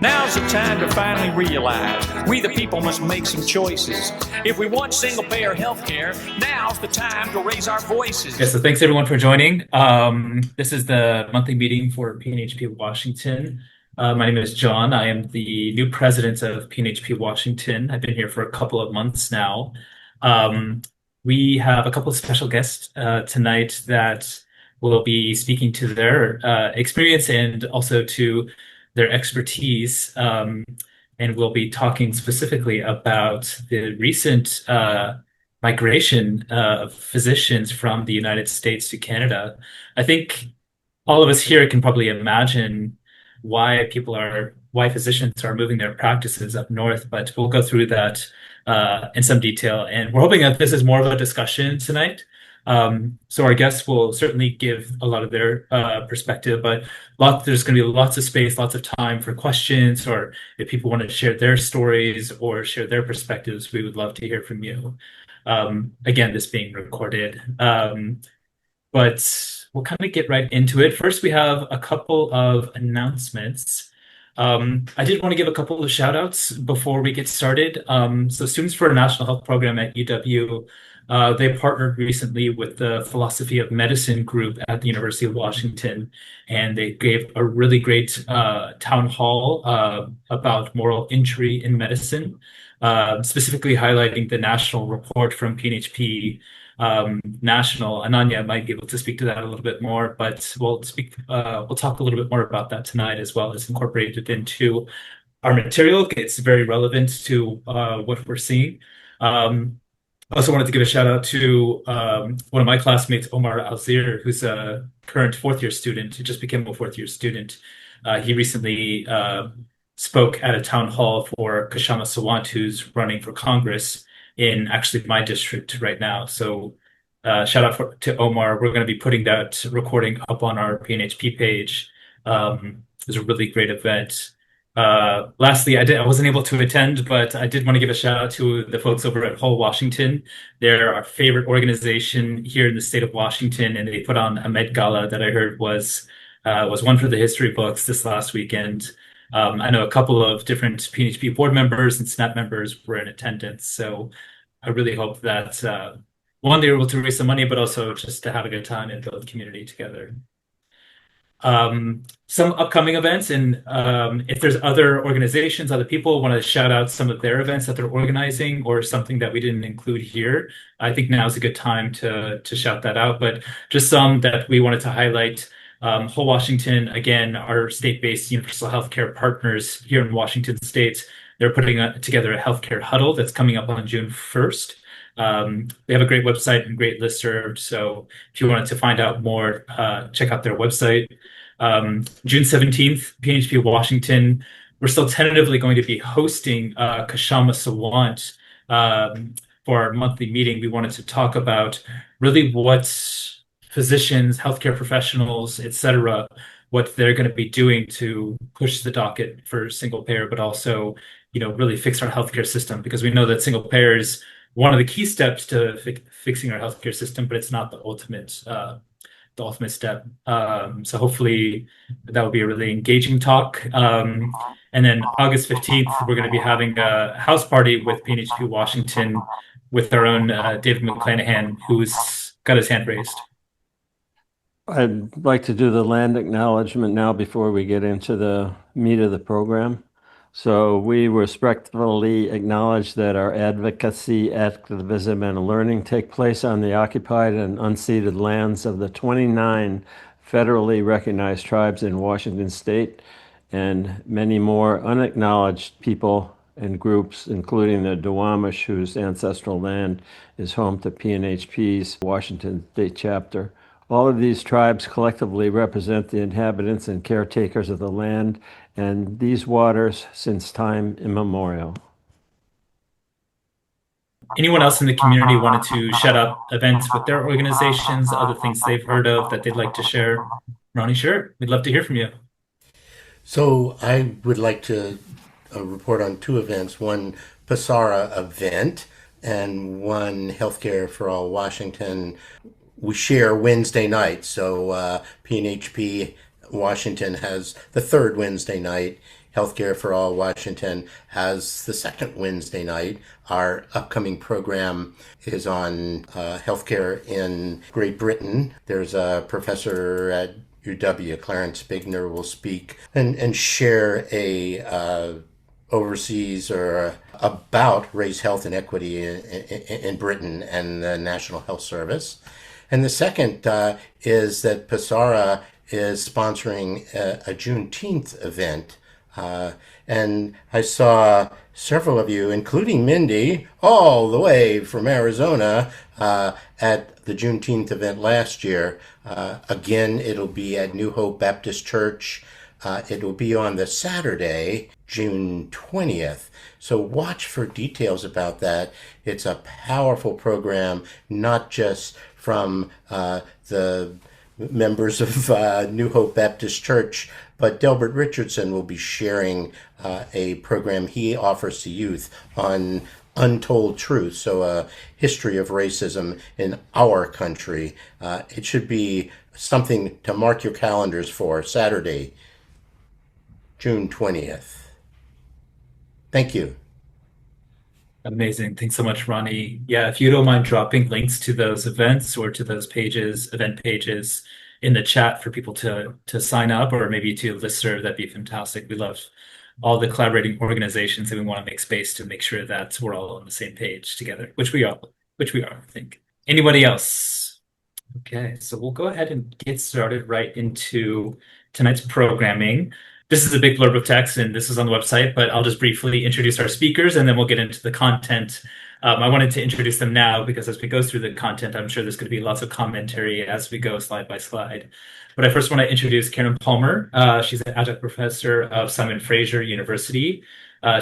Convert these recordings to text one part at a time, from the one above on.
Now's the time to finally realize we the people must make some choices. If we want single-payer health care, now's the time to raise our voices. Yeah, so thanks everyone for joining. This is the monthly meeting for PNHP Washington. My name is John. I am the new president of PNHP Washington. I've been here for a couple of months now. We have a couple of special guests tonight that will be speaking to their experience and also to their expertise. And we'll be talking specifically about the recent migration of physicians from the United States to Canada. I think all of us here can probably imagine why physicians are moving their practices up north, but we'll go through that in some detail. And we're hoping that this is more of a discussion tonight. So our guests will certainly give a lot of their perspective, but there's going to be lots of space, lots of time for questions, or if people want to share their stories or share their perspectives, we would love to hear from you. Again, this being recorded. But we'll kind of get right into it. First, we have a couple of announcements. I did want to give a couple of shout outs before we get started. So Students for a National Health Program at UW, they partnered recently with the Philosophy of Medicine group at the University of Washington, and they gave a really great town hall about moral injury in medicine, specifically highlighting the national report from PNHP National. Ananya might be able to speak to that a little bit more, but we'll talk a little bit more about that tonight, as well as incorporate it into our material. It's very relevant to what we're seeing. I also wanted to give a shout out to one of my classmates, Omar Alzir, who's a current fourth year student, who just became a fourth year student. He recently spoke at a town hall for Kashama Sawant, who's running for Congress in actually my district right now. So shout out to Omar. We're going to be putting that recording up on our PNHP page. It was a really great event. Lastly, I wasn't able to attend, but I did want to give a shout out to the folks over at Hull, Washington. They're our favorite organization here in the state of Washington, and they put on a Met Gala that I heard was one for the history books this last weekend. I know a couple of different PNHP board members and SNAP members were in attendance, so I really hope that one, they were able to raise some money, but also just to have a good time and build community together. Some upcoming events, and if there's other organizations, other people want to shout out some of their events that they're organizing or something that we didn't include here, I think now is a good time to shout that out. But just some that we wanted to highlight. Hull, Washington, again, our state-based universal healthcare partners here in Washington State, they're putting together a healthcare huddle that's coming up on June 1st. They have a great website and great listserv. So if you wanted to find out more, check out their website. June 17th, PNHP Washington, we're still tentatively going to be hosting Kashama Sawant for our monthly meeting. We wanted to talk about really what physicians, healthcare professionals, et cetera, what they're going to be doing to push the docket for single payer, but also, really fix our healthcare system, because we know that single payer is one of the key steps to fixing our healthcare system, but it's not the ultimate step. So hopefully that will be a really engaging talk. And then August 15th, we're going to be having a house party with PNHP Washington with our own David McClanahan, who's got his hand raised. I'd like to do the land acknowledgement now before we get into the meat of the program. So we respectfully acknowledge that our advocacy, activism, and learning take place on the occupied and unceded lands of the 29 federally recognized tribes in Washington State, and many more unacknowledged people and groups, including the Duwamish, whose ancestral land is home to PNHP's Washington State chapter. All of these tribes collectively represent the inhabitants and caretakers of the land and these waters since time immemorial. Anyone else in the community wanted to shout out events with their organizations, other things they've heard of that they'd like to share? Ronnie, sure. We'd love to hear from you. So I would like to report on two events, one PSARA event and one Healthcare for All Washington. We share Wednesday night, so PNHP Washington has the third Wednesday night. Healthcare for All Washington has the second Wednesday night. Our upcoming program is on healthcare in Great Britain. There's a professor at UW, Clarence Bigner, will speak and share a overseas or about race, health, and equity in Britain and the National Health Service. And the second is that PSARA is sponsoring a Juneteenth event. And I saw several of you, including Mindy, all the way from Arizona, at the Juneteenth event last year. Again, it'll be at New Hope Baptist Church. It will be on the Saturday, June 20th. So watch for details about that. It's a powerful program, not just from the members of New Hope Baptist Church, but Delbert Richardson will be sharing a program he offers to youth on untold truth, so a history of racism in our country. It should be something to mark your calendars for, Saturday, June 20th. Thank you. Amazing. Thanks so much, Ronnie. Yeah, if you don't mind dropping links to those events or to those pages, event pages in the chat for people to sign up or maybe to listserv, that'd be fantastic. We love all the collaborating organizations and we want to make space to make sure that we're all on the same page together, which we are, I think. Anybody else? Okay, so we'll go ahead and get started right into tonight's programming. This is a big blurb of text, and this is on the website, but I'll just briefly introduce our speakers, and then we'll get into the content. I wanted to introduce them now because as we go through the content, I'm sure there's going to be lots of commentary as we go slide by slide. But I first want to introduce Karen Palmer. She's an adjunct professor of Simon Fraser University.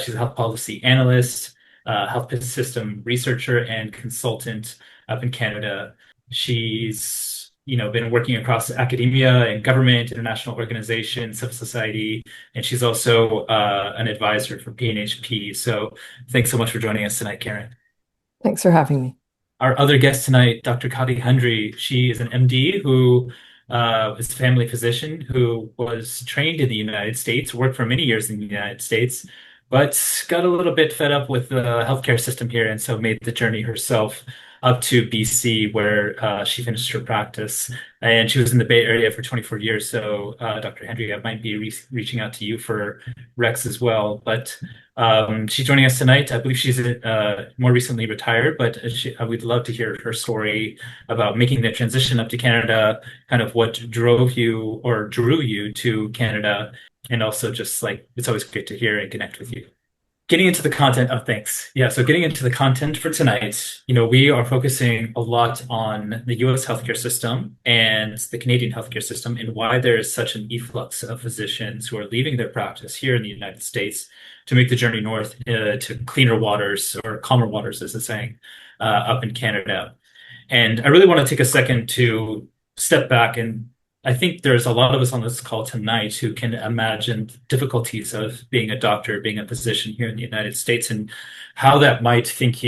She's a health policy analyst, health system researcher, and consultant up in Canada. She's been working across academia and government, international organizations, civil society, and she's also an advisor for PNHP. So thanks so much for joining us tonight, Karen. Thanks for having me. Our other guest tonight, Dr. Khati Hendry. She is an MD who is a family physician who was trained in the United States, worked for many years in the United States, but got a little bit fed up with the healthcare system here, and so made the journey herself up to BC, where she finished her practice. And she was in the Bay Area for 24 years. So, Dr. Hendry, I might be reaching out to you for Rex as well. But she's joining us tonight. I believe she's more recently retired, but we'd love to hear her story about making the transition up to Canada, kind of what drove you or drew you to Canada. And also just like, it's always great to hear and connect with you. Getting into the content, thanks. Yeah, so getting into the content for tonight, we are focusing a lot on the US healthcare system and the Canadian healthcare system and why there is such an efflux of physicians who are leaving their practice here in the United States to make the journey north to cleaner waters or calmer waters, as they're saying, up in Canada. And I really want to take a second to step back, and I think there's a lot of us on this call tonight who can imagine the difficulties of being a doctor, being a physician here in the United States, and how that might make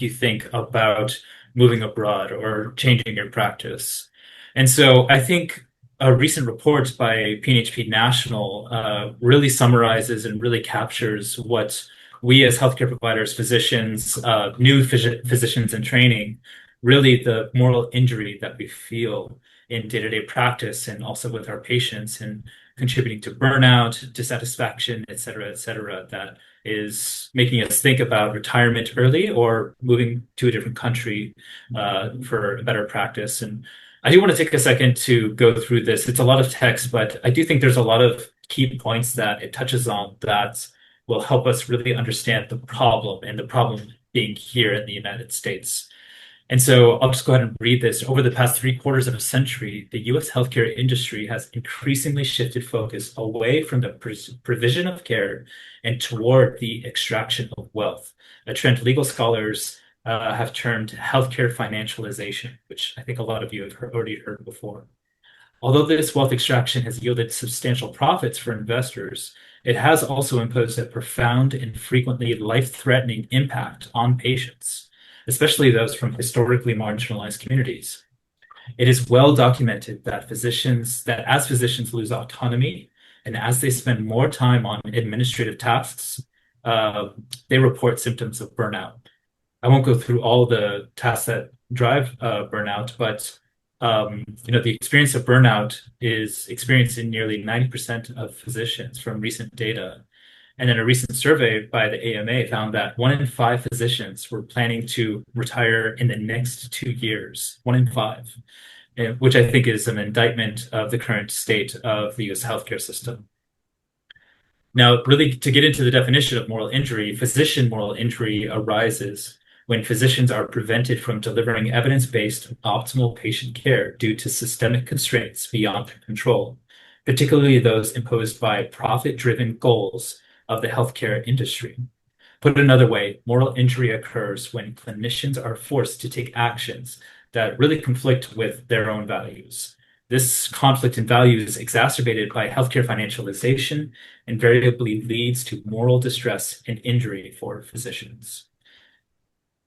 you think about moving abroad or changing your practice. And so I think a recent report by PNHP National really summarizes and really captures what we as healthcare providers, physicians, new physicians in training, really the moral injury that we feel in day-to-day practice and also with our patients and contributing to burnout, dissatisfaction, et cetera, that is making us think about retirement early or moving to a different country for a better practice. And I do want to take a second to go through this. It's a lot of text, but I do think there's a lot of key points that it touches on that will help us really understand the problem, and the problem being here in the United States. And so I'll just go ahead and read this. Over the past 3/4 of a century, the U.S. healthcare industry has increasingly shifted focus away from the provision of care and toward the extraction of wealth, a trend legal scholars have termed healthcare financialization, which I think a lot of you have already heard before. Although this wealth extraction has yielded substantial profits for investors, it has also imposed a profound and frequently life-threatening impact on patients, especially those from historically marginalized communities. It is well documented that as physicians lose autonomy and as they spend more time on administrative tasks, they report symptoms of burnout. I won't go through all the tasks that drive burnout, but the experience of burnout is experienced in nearly 90% of physicians from recent data. And then a recent survey by the AMA found that 1 in 5 physicians were planning to retire in the next 2 years. 1 in 5, which I think is an indictment of the current state of the US healthcare system. Now, really, to get into the definition of moral injury, physician moral injury arises when physicians are prevented from delivering evidence-based optimal patient care due to systemic constraints beyond their control, particularly those imposed by profit-driven goals of the healthcare industry. Put another way, moral injury occurs when clinicians are forced to take actions that really conflict with their own values. This conflict in values, exacerbated by healthcare financialization, invariably leads to moral distress and injury for physicians.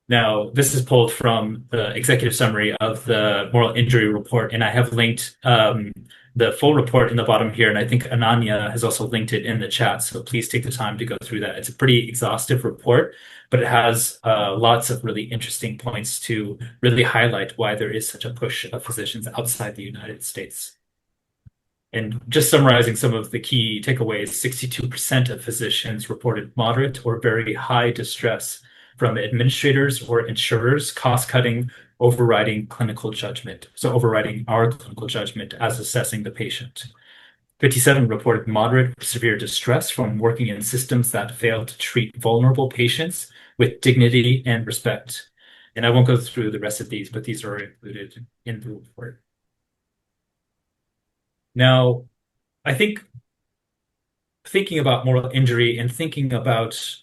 Now, this is pulled from the executive summary of the moral injury report, and I have linked the full report in the bottom here, and I think Ananya has also linked it in the chat, so please take the time to go through that. It's a pretty exhaustive report, but it has lots of really interesting points to really highlight why there is such a push of physicians outside the United States. And just summarizing some of the key takeaways, 62% of physicians reported moderate or very high distress from administrators or insurers cost-cutting, overriding clinical judgment. So overriding our clinical judgment as assessing the patient. 57 reported moderate or severe distress from working in systems that fail to treat vulnerable patients with dignity and respect. And I won't go through the rest of these, but these are included in the report. Now, I think thinking about moral injury and thinking about,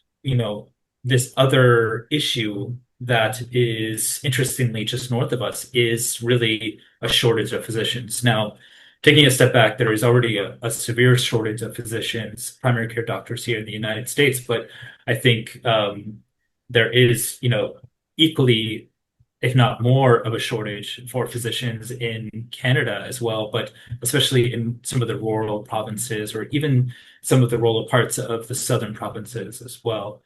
this other issue that is interestingly just north of us is really a shortage of physicians. Now, taking a step back, there is already a severe shortage of physicians, primary care doctors here in the United States, but I think there is, equally, if not more, of a shortage for physicians in Canada as well, but especially in some of the rural provinces or even some of the rural parts of the southern provinces as well.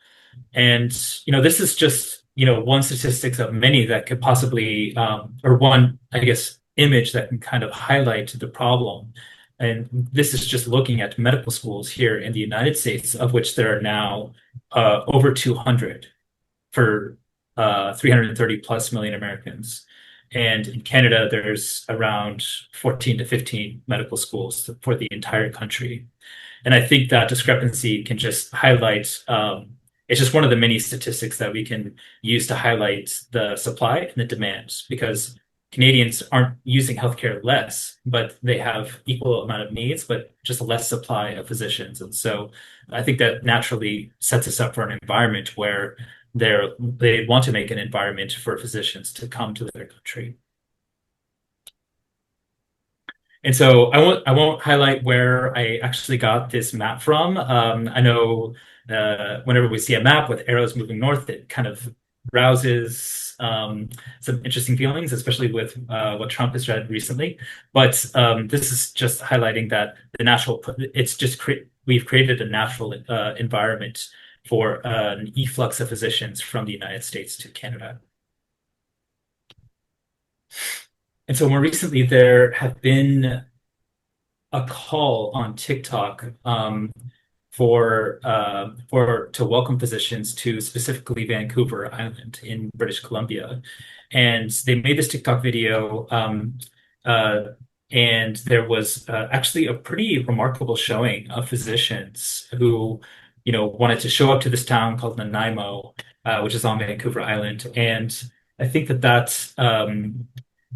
And, this is just, one statistics of many that could possibly, or one, I guess, image that can kind of highlight the problem. And this is just looking at medical schools here in the United States, of which there are now over 200 for 330 plus million Americans. And in Canada, there's around 14 to 15 medical schools for the entire country. And I think that discrepancy can just highlight, it's just one of the many statistics that we can use to highlight the supply and the demand, because Canadians aren't using healthcare less, but they have equal amount of needs, but just less supply of physicians. And so I think that naturally sets us up for an environment where they want to make an environment for physicians to come to their country. And so I won't highlight where I actually got this map from. I know whenever we see a map with arrows moving north, it kind of rouses some interesting feelings, especially with what Trump has said recently. But this is just highlighting that we've created a natural environment for an efflux of physicians from the United States to Canada. And so more recently, there have been a call on TikTok to welcome physicians to specifically Vancouver Island in British Columbia. And they made this TikTok video, and there was actually a pretty remarkable showing of physicians who, wanted to show up to this town called Nanaimo, which is on Vancouver Island. And I think that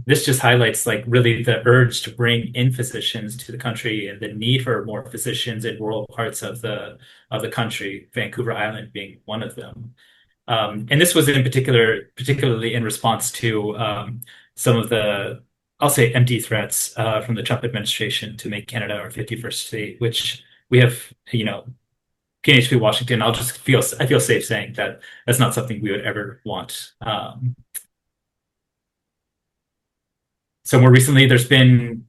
this just highlights really the urge to bring in physicians to the country and the need for more physicians in rural parts of the country, Vancouver Island being one of them. And this was particularly in response to some of the, I'll say, empty threats from the Trump administration to make Canada our 51st state, which we have, PNHP Washington. I feel safe saying that that's not something we would ever want. So more recently, there's been,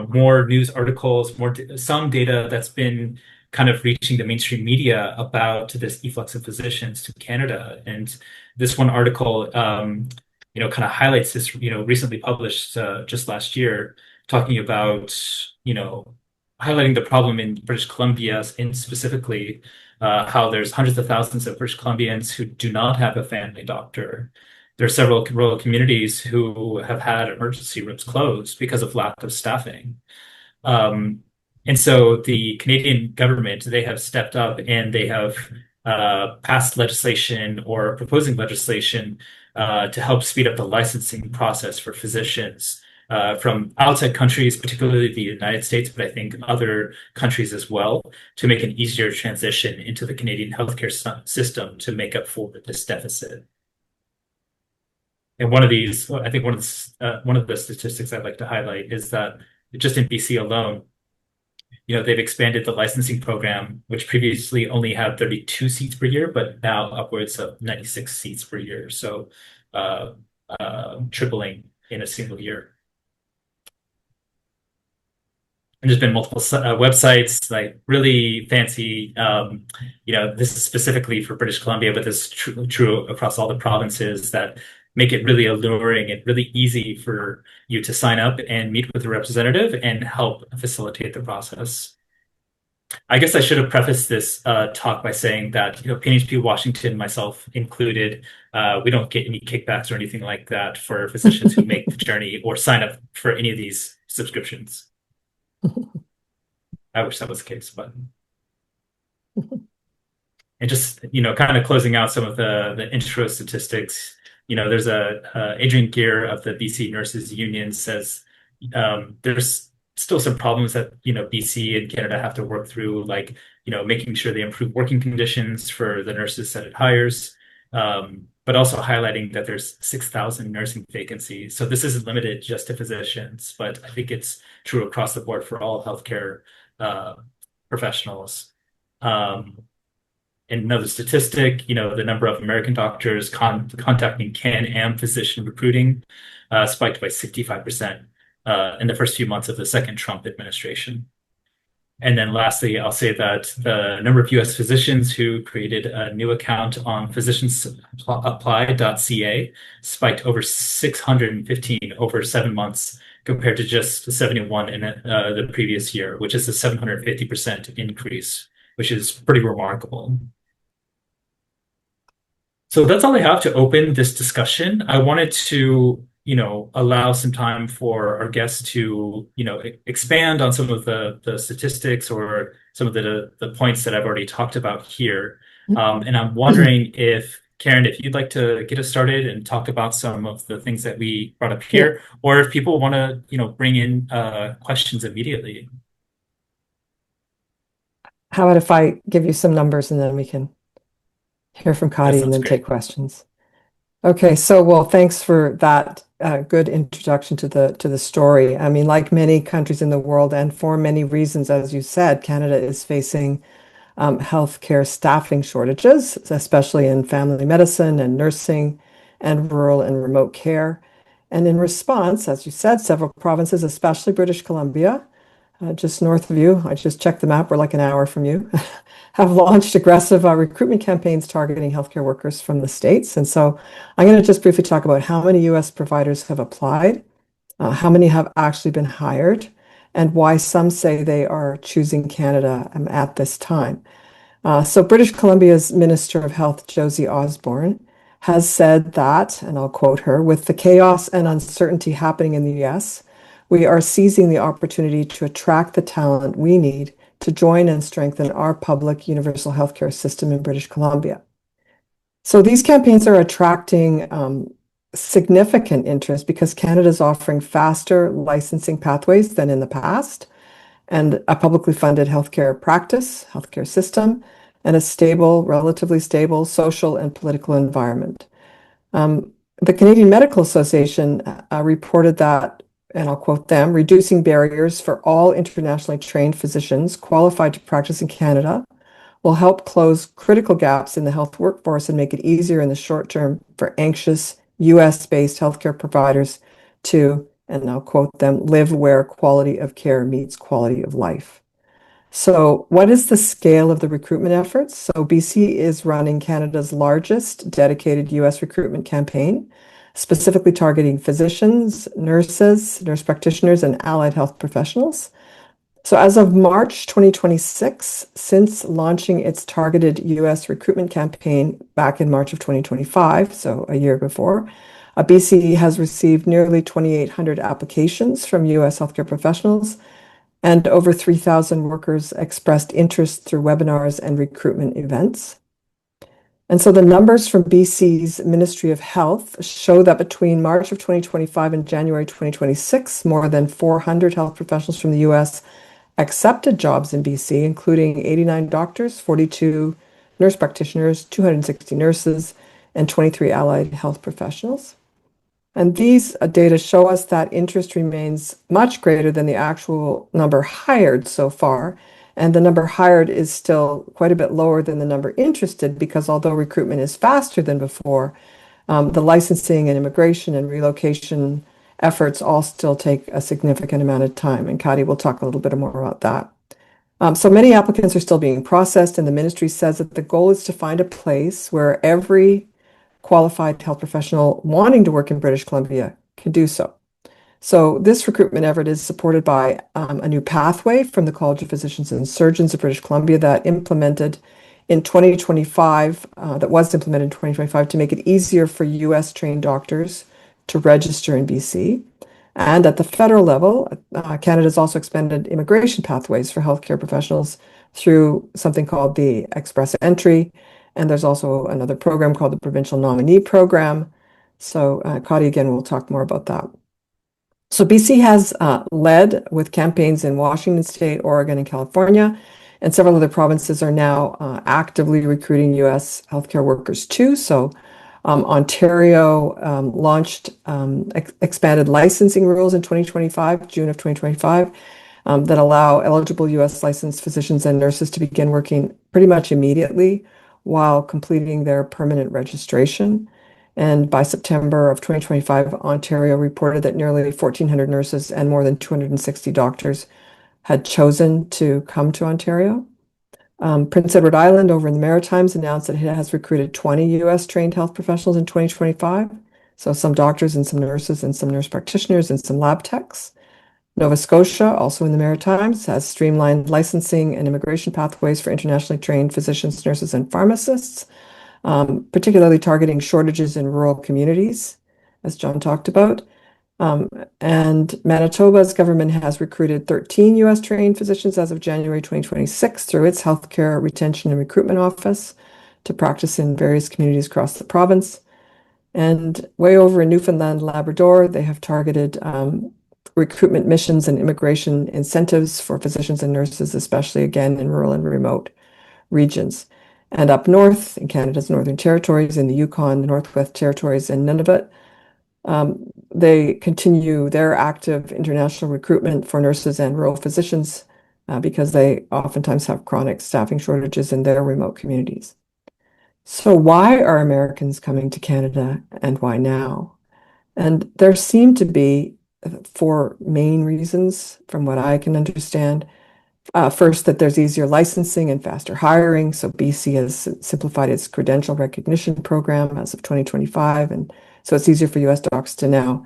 more news articles, some data that's been kind of reaching the mainstream media about this efflux of physicians to Canada. And this one article, kind of highlights this, recently published just last year, talking about, highlighting the problem in British Columbia, in specifically how there's hundreds of thousands of British Columbians who do not have a family doctor. There are several rural communities who have had emergency rooms closed because of lack of staffing. And so the Canadian government, they have stepped up and they have passed legislation or proposing legislation to help speed up the licensing process for physicians from outside countries, particularly the United States, but I think other countries as well, to make an easier transition into the Canadian healthcare system to make up for this deficit. And one of the statistics I'd like to highlight is that just in BC alone, they've expanded the licensing program, which previously only had 32 seats per year, but now upwards of 96 seats per year. So tripling in a single year. And there's been multiple websites, like really fancy, this is specifically for British Columbia, but this is true across all the provinces, that make it really alluring and really easy for you to sign up and meet with a representative and help facilitate the process. I guess I should have prefaced this talk by saying that, PNHP Washington, myself included, we don't get any kickbacks or anything like that for physicians who make the journey or sign up for any of these subscriptions. I wish that was the case, but and just kind of closing out some of the intro statistics. There's Adrian Gear of the BC Nurses Union says there's still some problems that BC and Canada have to work through, like making sure they improve working conditions for the nurses that it hires, but also highlighting that there's 6,000 nursing vacancies. So this isn't limited just to physicians, but I think it's true across the board for all healthcare professionals. And another statistic, the number of American doctors contacting Can-Am physician recruiting spiked by 65% in the first few months of the second Trump administration. And then lastly, I'll say that the number of U.S. physicians who created a new account on physiciansapply.ca spiked over 615 over 7 months compared to just 71 in the previous year, which is a 750% increase, which is pretty remarkable. So that's all I have to open this discussion. I wanted to allow some time for our guests to, expand on some of the statistics or some of the points that I've already talked about here. And I'm wondering if, Karen, if you'd like to get us started and talk about some of the things that we brought up here, or if people want to, bring in questions immediately. How about if I give you some numbers and then we can hear from Khati and then take questions? Okay, so thanks for that good introduction to the story. I mean, like many countries in the world, and for many reasons, as you said, Canada is facing healthcare staffing shortages, especially in family medicine and nursing and rural and remote care. And in response, as you said, several provinces, especially British Columbia, just north of you, I just checked the map, we're like an hour from you, have launched aggressive recruitment campaigns targeting healthcare workers from the States. And so I'm going to just briefly talk about how many U.S. providers have applied, how many have actually been hired, and why some say they are choosing Canada at this time. So British Columbia's Minister of Health, Josie Osborne, has said that, and I'll quote her, "With the chaos and uncertainty happening in the U.S., we are seizing the opportunity to attract the talent we need to join and strengthen our public universal healthcare system in British Columbia." So these campaigns are attracting significant interest because Canada is offering faster licensing pathways than in the past, and a publicly funded healthcare practice, healthcare system, and a stable, relatively stable social and political environment. The Canadian Medical Association reported that, and I'll quote them, "Reducing barriers for all internationally trained physicians qualified to practice in Canada will help close critical gaps in the health workforce and make it easier in the short term for anxious US-based healthcare providers to and I'll quote them, live where quality of care meets quality of life. So what is the scale of the recruitment efforts? So BC is running Canada's largest dedicated US recruitment campaign, specifically targeting physicians, nurses, nurse practitioners, and allied health professionals. So as of March 2026, since launching its targeted US recruitment campaign back in March of 2025, so a year before, BC has received nearly 2,800 applications from US healthcare professionals, and over 3,000 workers expressed interest through webinars and recruitment events. And so the numbers from BC's Ministry of Health show that between March of 2025 and January 2026, more than 400 health professionals from the US accepted jobs in BC, including 89 doctors, 42 nurse practitioners, 260 nurses, and 23 allied health professionals. And these data show us that interest remains much greater than the actual number hired so far. And the number hired is still quite a bit lower than the number interested, because although recruitment is faster than before, the licensing and immigration and relocation efforts all still take a significant amount of time. And Khati will talk a little bit more about that. So many applicants are still being processed, and the ministry says that the goal is to find a place where every qualified health professional wanting to work in British Columbia can do so. So this recruitment effort is supported by a new pathway from the College of Physicians and Surgeons of British Columbia that was implemented in 2025 to make it easier for US trained doctors to register in BC. And at the federal level, Canada's also expanded immigration pathways for healthcare professionals through something called the Express Entry. And there's also another program called the Provincial Nominee Program. So Khati, again, will talk more about that. So BC has led with campaigns in Washington State, Oregon, and California, and several other provinces are now actively recruiting US healthcare workers too. So Ontario launched expanded licensing rules in 2025, June of 2025, that allow eligible US licensed physicians and nurses to begin working pretty much immediately while completing their permanent registration. And by September of 2025, Ontario reported that nearly 1,400 nurses and more than 260 doctors had chosen to come to Ontario. Prince Edward Island over in the Maritimes announced that it has recruited 20 US trained health professionals in 2025. So some doctors and some nurses and some nurse practitioners and some lab techs. Nova Scotia, also in the Maritimes, has streamlined licensing and immigration pathways for internationally trained physicians, nurses, and pharmacists, particularly targeting shortages in rural communities, as John talked about. And Manitoba's government has recruited 13 US trained physicians as of January 2026 through its Healthcare Retention and Recruitment Office to practice in various communities across the province. And way over in Newfoundland, Labrador, they have targeted recruitment missions and immigration incentives for physicians and nurses, especially again in rural and remote regions. And up north in Canada's Northern Territories, in the Yukon, the Northwest Territories, and Nunavut, they continue their active international recruitment for nurses and rural physicians because they oftentimes have chronic staffing shortages in their remote communities. So why are Americans coming to Canada, and why now? And there seem to be 4 main reasons from what I can understand. First, that there's easier licensing and faster hiring. So BC has simplified its credential recognition program as of 2025. And so it's easier for US docs to now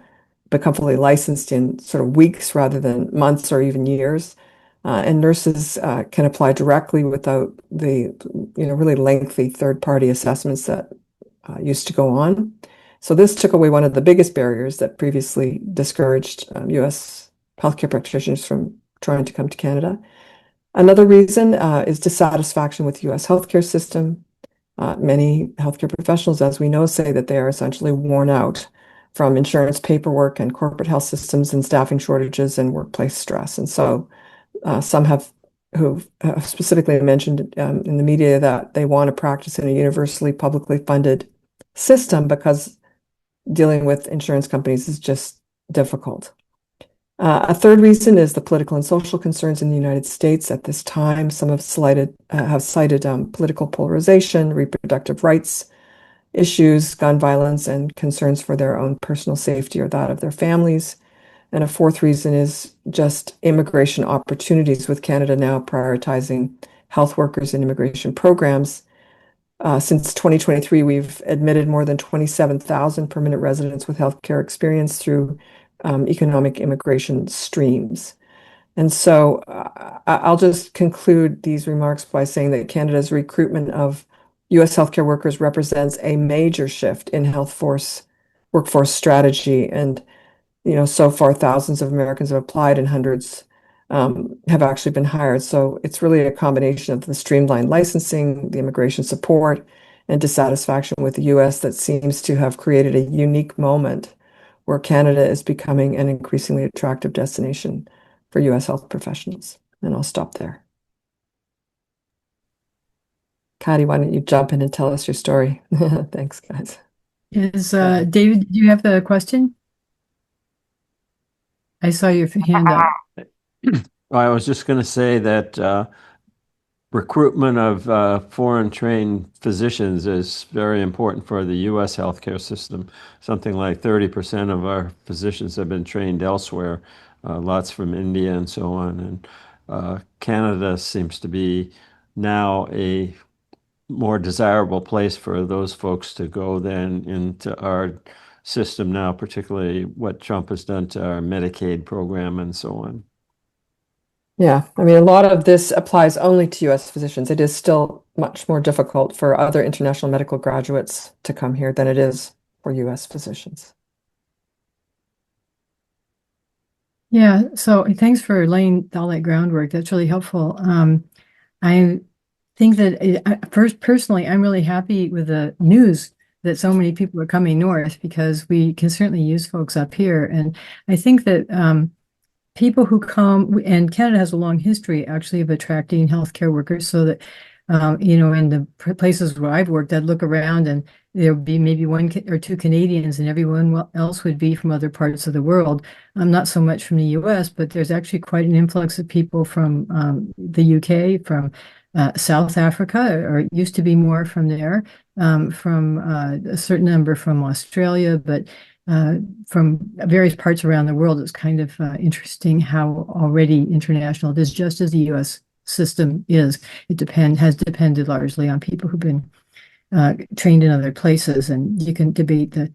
become fully licensed in sort of weeks rather than months or even years. And nurses can apply directly without the really lengthy third-party assessments that used to go on. So this took away one of the biggest barriers that previously discouraged US healthcare practitioners from trying to come to Canada. Another reason is dissatisfaction with the US healthcare system. Many healthcare professionals, as we know, say that they are essentially worn out from insurance paperwork and corporate health systems and staffing shortages and workplace stress. And so some who have specifically mentioned in the media that they want to practice in a universally publicly funded system because dealing with insurance companies is just difficult. A third reason is the political and social concerns in the United States at this time. Some have cited political polarization, reproductive rights issues, gun violence, and concerns for their own personal safety or that of their families. And a fourth reason is just immigration opportunities, with Canada now prioritizing health workers in immigration programs. Since 2023, we've admitted more than 27,000 permanent residents with healthcare experience through economic immigration streams. And so I'll just conclude these remarks by saying that Canada's recruitment of U.S. healthcare workers represents a major shift in workforce strategy. And, so far, thousands of Americans have applied and hundreds have actually been hired. So it's really a combination of the streamlined licensing, the immigration support, and dissatisfaction with the U.S. that seems to have created a unique moment where Canada is becoming an increasingly attractive destination for U.S. health professionals. And I'll stop there. Khati, why don't you jump in and tell us your story? Thanks, guys. David, do you have the question? I saw your hand up. I was just going to say that recruitment of foreign trained physicians is very important for the U.S. healthcare system. Something like 30% of our physicians have been trained elsewhere, lots from India and so on. And Canada seems to be now a more desirable place for those folks to go than into our system now, particularly what Trump has done to our Medicaid program and so on. Yeah, I mean, a lot of this applies only to U.S. physicians. It is still much more difficult for other international medical graduates to come here than it is for U.S. physicians. Yeah, so thanks for laying all that groundwork. That's really helpful. I think that personally, I'm really happy with the news that so many people are coming north, because we can certainly use folks up here. And I think that people who come, and Canada has a long history actually of attracting healthcare workers, so that, in the places where I've worked, I'd look around and there would be maybe one or two Canadians and everyone else would be from other parts of the world. Not so much from the US, but there's actually quite an influx of people from the UK, from South Africa, or it used to be more from there, from a certain number from Australia, but from various parts around the world. It's kind of interesting how already international it is, just as the U.S. system is. It has depended largely on people who've been trained in other places, and you can debate the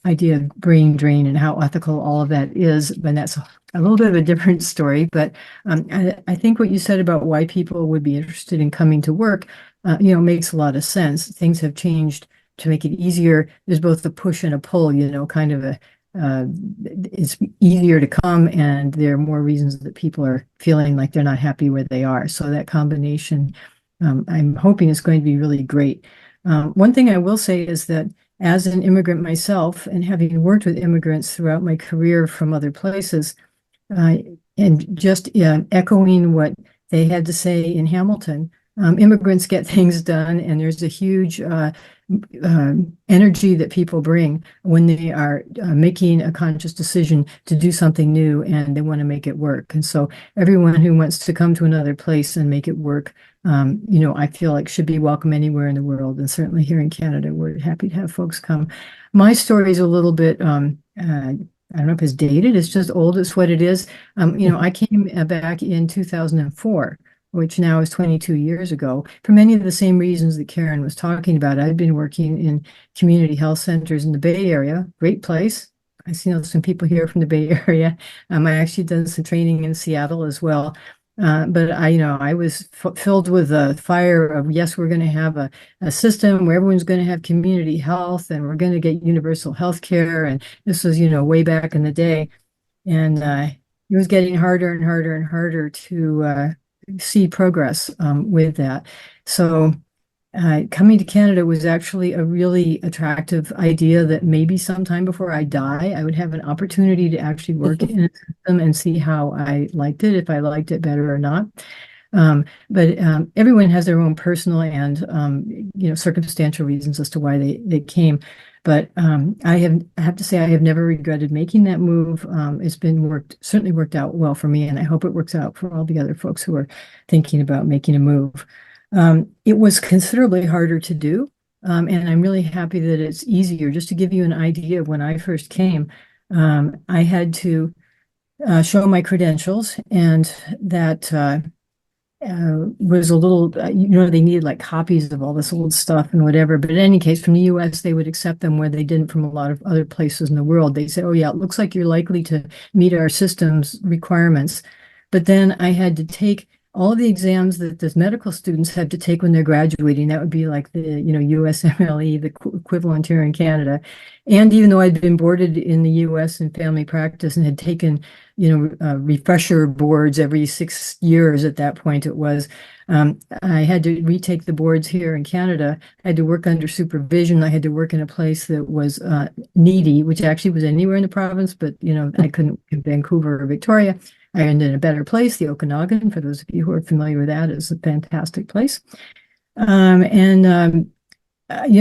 idea of brain drain and how ethical all of that is, and that's a little bit of a different story. But I think what you said about why people would be interested in coming to work, makes a lot of sense. Things have changed to make it easier. There's both a push and a pull, kind of it's easier to come, and there are more reasons that people are feeling like they're not happy where they are. So that combination, I'm hoping, is going to be really great. One thing I will say is that as an immigrant myself, and having worked with immigrants throughout my career from other places, and just echoing what they had to say in Hamilton, immigrants get things done, and there's a huge energy that people bring when they are making a conscious decision to do something new, and they want to make it work. And so everyone who wants to come to another place and make it work, I feel like should be welcome anywhere in the world. And certainly here in Canada, we're happy to have folks come. My story is a little bit, I don't know if it's dated, it's just old, it's what it is. I came back in 2004, which now is 22 years ago, for many of the same reasons that Karen was talking about. I'd been working in community health centers in the Bay Area, great place. I see some people here from the Bay Area. I actually done some training in Seattle as well. But I was filled with a fire of, yes, we're going to have a system where everyone's going to have community health, and we're going to get universal health care. And this was, way back in the day. And it was getting harder and harder and harder to see progress with that. So coming to Canada was actually a really attractive idea, that maybe sometime before I die, I would have an opportunity to actually work in a system and see how I liked it, if I liked it better or not. But everyone has their own personal and circumstantial reasons as to why they came. But I have to say, I have never regretted making that move. It's been certainly worked out well for me, and I hope it works out for all the other folks who are thinking about making a move. It was considerably harder to do, and I'm really happy that it's easier. Just to give you an idea of when I first came, I had to show my credentials, and that was a little, they needed like copies of all this old stuff and whatever. But in any case, from the US, they would accept them where they didn't from a lot of other places in the world. They said, oh, yeah, it looks like you're likely to meet our system's requirements. But then I had to take all of the exams that the medical students had to take when they're graduating. That would be like the, USMLE, the equivalent here in Canada. And even though I'd been boarded in the US in family practice and had taken, refresher boards every 6 years at that point it was, I had to retake the boards here in Canada. I had to work under supervision. I had to work in a place that was needy, which actually was anywhere in the province, but, I couldn't in Vancouver or Victoria. I ended in a better place, the Okanagan. For those of you who are familiar with that, is a fantastic place. You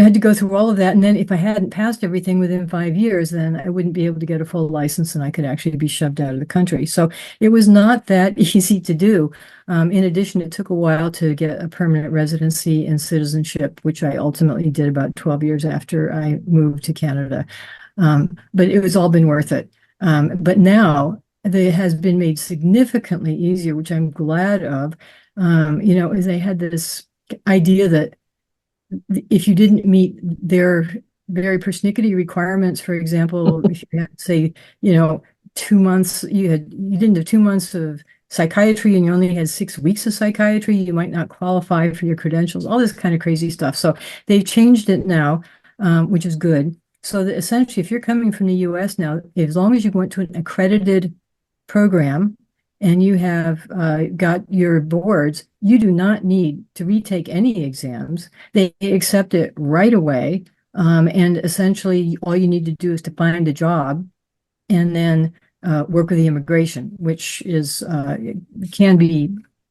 had to go through all of that. And then if I hadn't passed everything within 5 years, then I wouldn't be able to get a full license and I could actually be shoved out of the country. So it was not that easy to do. In addition, it took a while to get a permanent residency and citizenship, which I ultimately did about 12 years after I moved to Canada. But it was all been worth it. But now it has been made significantly easier, which I'm glad of. Is they had this idea that if you didn't meet their very persnickety requirements, for example, if you had, say, 2 months, you didn't have 2 months of psychiatry and you only had 6 weeks of psychiatry, you might not qualify for your credentials, all this kind of crazy stuff. So they've changed it now, which is good. So that essentially, if you're coming from the US now, as long as you went to an accredited program and you have got your boards, you do not need to retake any exams. They accept it right away. And essentially, all you need to do is to find a job and then work with the immigration, which is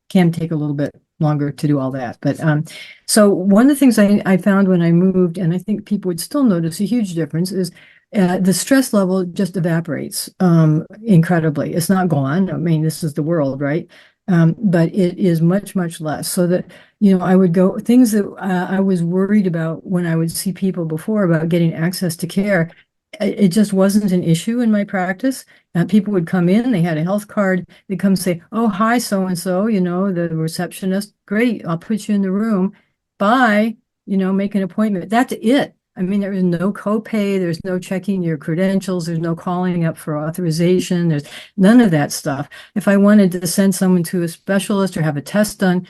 can take a little bit longer to do all that. But so one of the things I found when I moved, and I think people would still notice a huge difference, is the stress level just evaporates incredibly. It's not gone. I mean, this is the world, right? But it is much, much less. So that, I would go, things that I was worried about when I would see people before about getting access to care, it just wasn't an issue in my practice. People would come in, they had a health card, they'd come say, oh, hi, so-and-so, the receptionist, great, I'll put you in the room. Bye, make an appointment. That's it. I mean, there is no copay, there's no checking your credentials, there's no calling up for authorization, there's none of that stuff. If I wanted to send someone to a specialist or have a test done,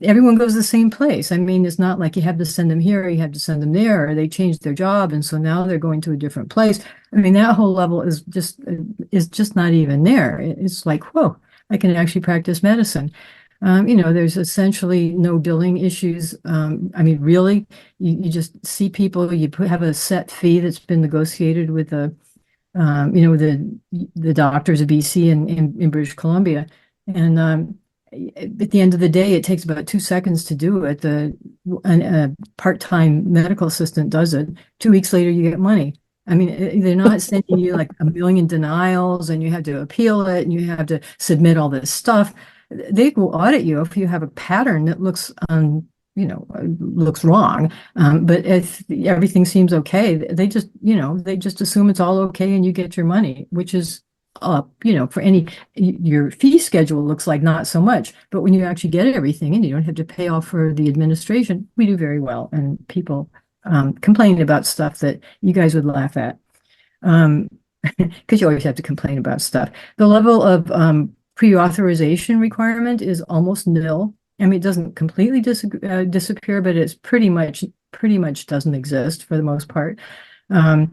everyone goes to the same place. I mean, it's not like you have to send them here, or you have to send them there, or they changed their job, and so now they're going to a different place. I mean, that whole level is just not even there. It's like, whoa, I can actually practice medicine. There's essentially no billing issues. I mean, really, you just see people, have a set fee that's been negotiated with the doctors of BC and in British Columbia. And at the end of the day, it takes about 2 seconds to do it. A part-time medical assistant does it. 2 weeks later, you get money. I mean, they're not sending you like a million denials and you have to appeal it and you have to submit all this stuff. They will audit you if you have a pattern that looks wrong. But if everything seems okay, they just assume it's all okay and you get your money, which is up, for your fee schedule looks like not so much, but when you actually get everything and you don't have to pay off for the administration, we do very well. And people complain about stuff that you guys would laugh at. Because you always have to complain about stuff. The level of pre-authorization requirement is almost nil. I mean, it doesn't completely disappear, but it's pretty much doesn't exist for the most part. Not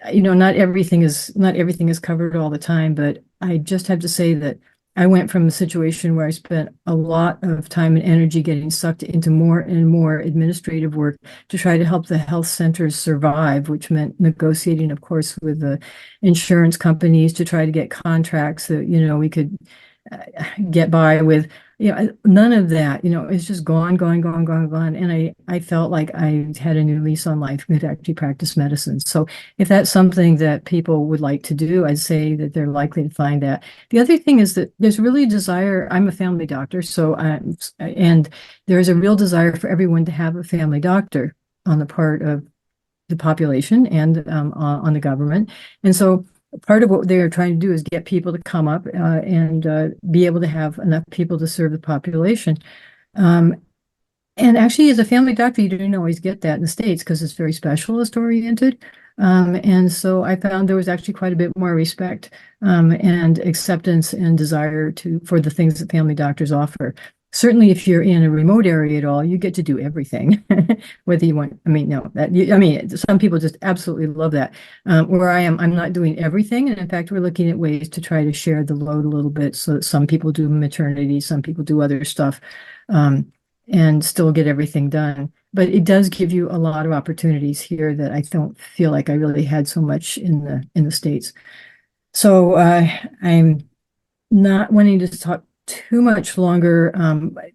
everything is covered all the time, but I just have to say that I went from a situation where I spent a lot of time and energy getting sucked into more and more administrative work to try to help the health centers survive, which meant negotiating, of course, with the insurance companies to try to get contracts that, we could get by with. None of that, it's just gone. And I felt like I had a new lease on life with actually practice medicine. So if that's something that people would like to do, I'd say that they're likely to find that. The other thing is that there's really a desire, I'm a family doctor, and there's a real desire for everyone to have a family doctor on the part of the population and on the government. And so part of what they're trying to do is get people to come up and be able to have enough people to serve the population. And actually, as a family doctor, you don't always get that in the States because it's very specialist oriented. And so I found there was actually quite a bit more respect and acceptance and desire for the things that family doctors offer. Certainly, if you're in a remote area at all, you get to do everything, whether you want. Some people just absolutely love that. Where I am, I'm not doing everything, and in fact, we're looking at ways to try to share the load a little bit, so that some people do maternity, some people do other stuff, and still get everything done. But it does give you a lot of opportunities here that I don't feel like I really had so much in the States. So I'm not wanting to talk too much longer.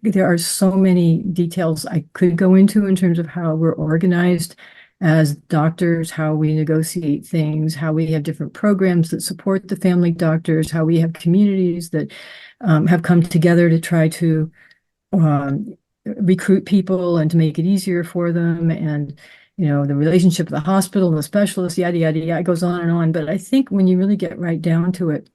There are so many details I could go into in terms of how we're organized as doctors, how we negotiate things, how we have different programs that support the family doctors, how we have communities that have come together to try to recruit people and to make it easier for them, and the relationship with the hospital and the specialist, yada yada yada. It goes on and on. But I think when you really get right down to it,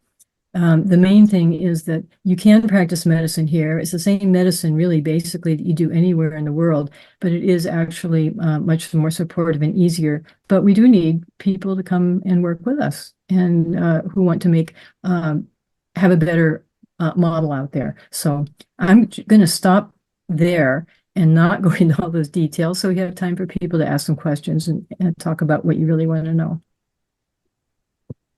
the main thing is that you can practice medicine here. It's the same medicine, really, basically, that you do anywhere in the world, but it is actually much more supportive and easier. But we do need people to come and work with us, and who want to have a better model out there. So I'm going to stop there and not go into all those details, so we have time for people to ask some questions and talk about what you really want to know.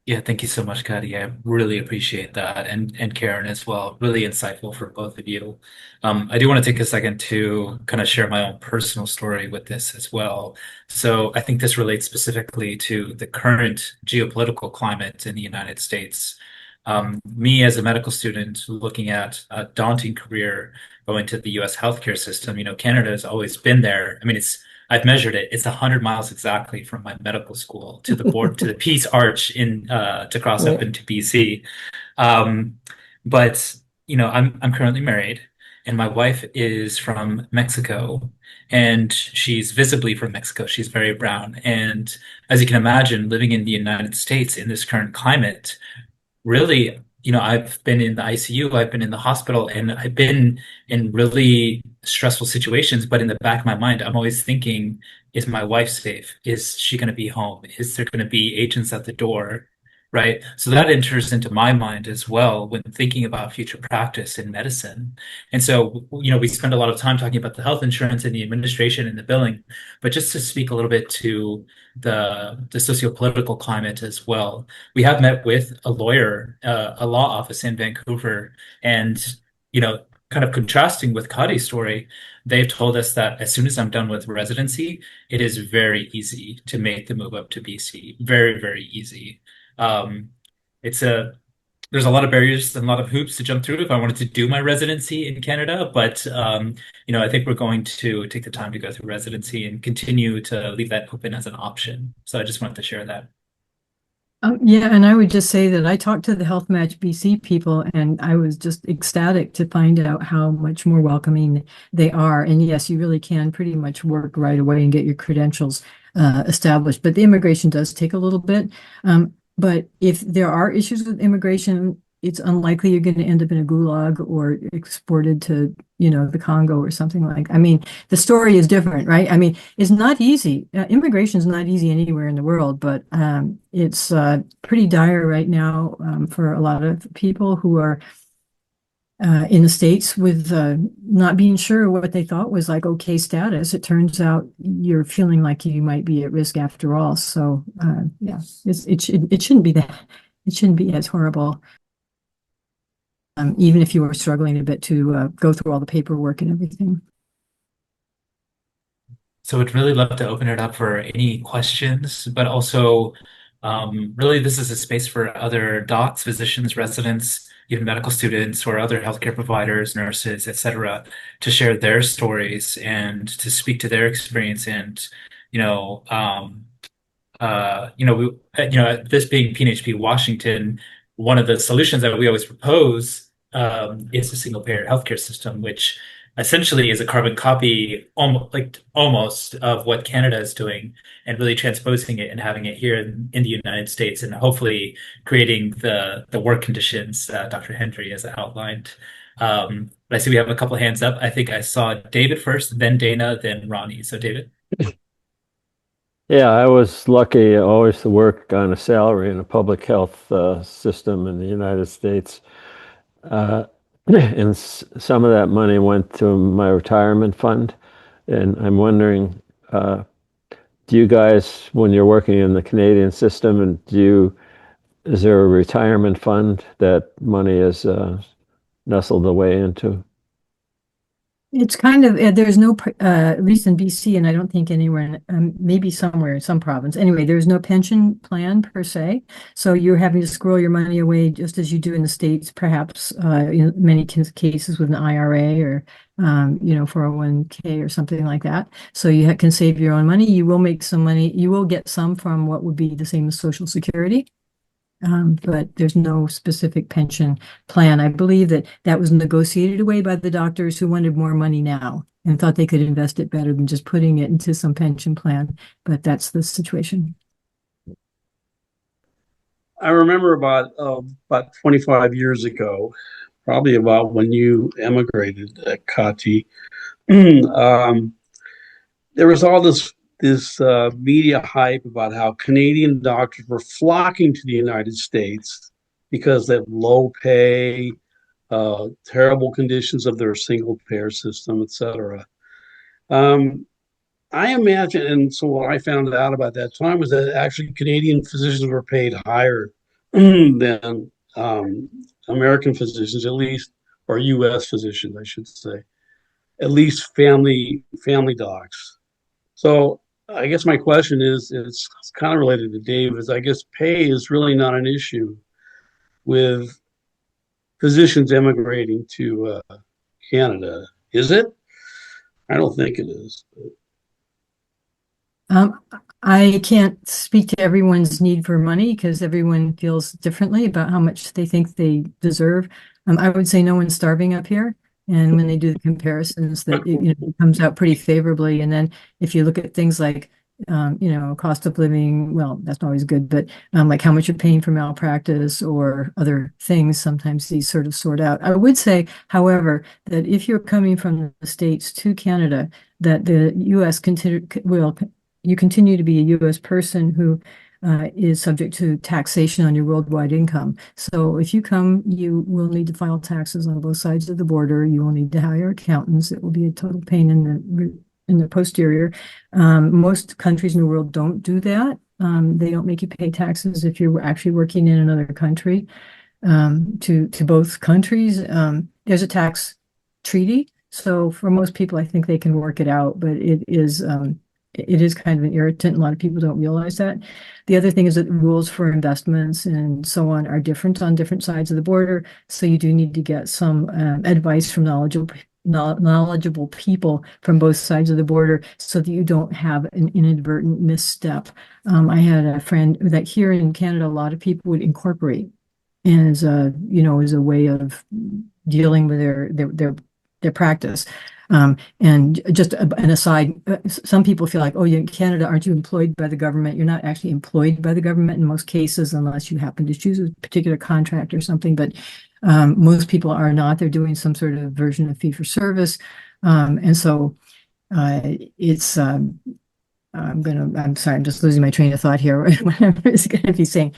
Yeah, thank you so much, Khati. I really appreciate that, and Karen as well. Really insightful for both of you. I do want to take a second to kind of share my own personal story with this as well. So I think this relates specifically to the current geopolitical climate in the United States. Me as a medical student looking at a daunting career going to the US healthcare system, Canada has always been there. I mean, I've measured it. It's 100 miles exactly from my medical school to the board to the Peace Arch to cross up into BC. But I'm currently married, and my wife is from Mexico, and she's visibly from Mexico. She's very brown, and as you can imagine, living in the United States in this current climate, really, I've been in the ICU, I've been in the hospital, and I've been in really stressful situations. But in the back of my mind, I'm always thinking, is my wife safe? Is she going to be home? Is there going to be agents at the door? Right. So that enters into my mind as well when thinking about future practice in medicine. And so, we spend a lot of time talking about the health insurance and the administration and the billing, but just to speak a little bit to the socio-political climate as well. We have met with a lawyer, a law office in Vancouver, and, kind of contrasting with Khati's story, they've told us that as soon as I'm done with residency, it is very easy to make the move up to BC. Very, very easy. There's a lot of barriers and a lot of hoops to jump through if I wanted to do my residency in Canada, but I think we're going to take the time to go through residency and continue to leave that open as an option. So I just wanted to share that. Yeah, and I would just say that I talked to the Health Match BC people, and I was just ecstatic to find out how much more welcoming they are. And yes, you really can pretty much work right away and get your credentials established. But the immigration does take a little bit. But if there are issues with immigration, it's unlikely you're going to end up in a gulag or exported to, the Congo or something like that. I mean, the story is different, right? I mean, it's not easy. Immigration is not easy anywhere in the world, but it's pretty dire right now for a lot of people who are in the States with not being sure what they thought was like okay status. It turns out you're feeling like you might be at risk after all. So yeah, it shouldn't be that. It shouldn't be as horrible. Even if you were struggling a bit to go through all the paperwork and everything. So I'd really love to open it up for any questions, but also really this is a space for other docs, physicians, residents, even medical students or other healthcare providers, nurses, etc., to share their stories and to speak to their experience. And this being PNHP Washington, one of the solutions that we always propose is a single payer healthcare system, which essentially is a carbon copy, almost of what Canada is doing, and really transposing it and having it here in the United States, and hopefully creating the work conditions that Dr. Hendry has outlined. But I see we have a couple hands up. I think I saw David first, then Dana, then Ronnie. So David. Yeah, I was lucky always to work on a salary in a public health system in the United States. And some of that money went to my retirement fund. And I'm wondering, do you guys, when you're working in the Canadian system, and is there a retirement fund that money is nestled away into? It's kind of, there's no, at least in BC, and I don't think anywhere, maybe somewhere in some province. Anyway, there's no pension plan per se. So you're having to squirrel your money away just as you do in the States, perhaps in many cases with an IRA or, 401k or something like that. So you can save your own money. You will make some money. You will get some from what would be the same as Social Security. But there's no specific pension plan. I believe that was negotiated away by the doctors who wanted more money now and thought they could invest it better than just putting it into some pension plan. But that's the situation. I remember about 25 years ago, probably about when you emigrated, Khati, there was all this media hype about how Canadian doctors were flocking to the United States because of low pay, terrible conditions of their single payer system, etc. I imagine, and so what I found out about that time was that actually Canadian physicians were paid higher than American physicians, at least, or U.S. physicians, I should say, at least family docs. So I guess my question is, it's kind of related to Dave, is I guess pay is really not an issue with physicians emigrating to Canada, is it? I don't think it is. I can't speak to everyone's need for money because everyone feels differently about how much they think they deserve. I would say no one's starving up here. And when they do the comparisons, that it comes out pretty favorably. And then if you look at things like, cost of living, well, that's not always good, but like how much you're paying for malpractice or other things, sometimes these sort of sort out. I would say, however, that if you're coming from the States to Canada, that the U.S. you continue to be a U.S. person who is subject to taxation on your worldwide income. So if you come, you will need to file taxes on both sides of the border. You will need to hire accountants. It will be a total pain in the posterior. Most countries in the world don't do that. They don't make you pay taxes if you're actually working in another country. To both countries, there's a tax treaty. So for most people, I think they can work it out, but it is kind of an irritant. A lot of people don't realize that. The other thing is that the rules for investments and so on are different on different sides of the border. So you do need to get some advice from knowledgeable people from both sides of the border so that you don't have an inadvertent misstep. I had a friend that here in Canada, a lot of people would incorporate as a way of dealing with their practice. And just an aside, some people feel like, oh, you're in Canada, aren't you employed by the government? You're not actually employed by the government in most cases, unless you happen to choose a particular contract or something. But most people are not. They're doing some sort of version of fee for service. And so it's, I'm sorry, I'm just losing my train of thought here. What I was going to be saying,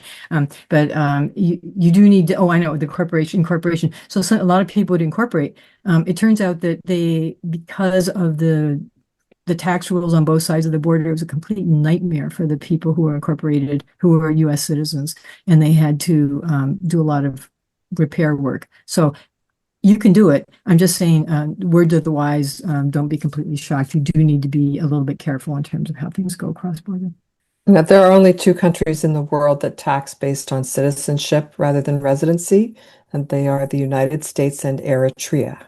but you do need to. Oh, I know the incorporation. So a lot of people would incorporate. It turns out that because of the tax rules on both sides of the border, it was a complete nightmare for the people who were incorporated, who were U.S. citizens, and they had to do a lot of repair work. So you can do it. I'm just saying, word to the wise, don't be completely shocked. You do need to be a little bit careful in terms of how things go cross border. Now, there are only two countries in the world that tax based on citizenship rather than residency, and they are the United States and Eritrea.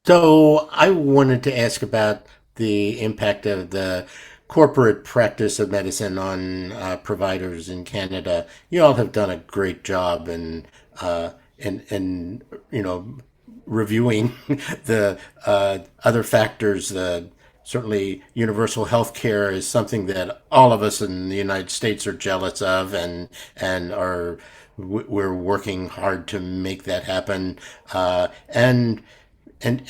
So I wanted to ask about the impact of the corporate practice of medicine on providers in Canada. You all have done a great job and reviewing the other factors. Certainly, universal health care is something that all of us in the United States are jealous of, and we're working hard to make that happen. And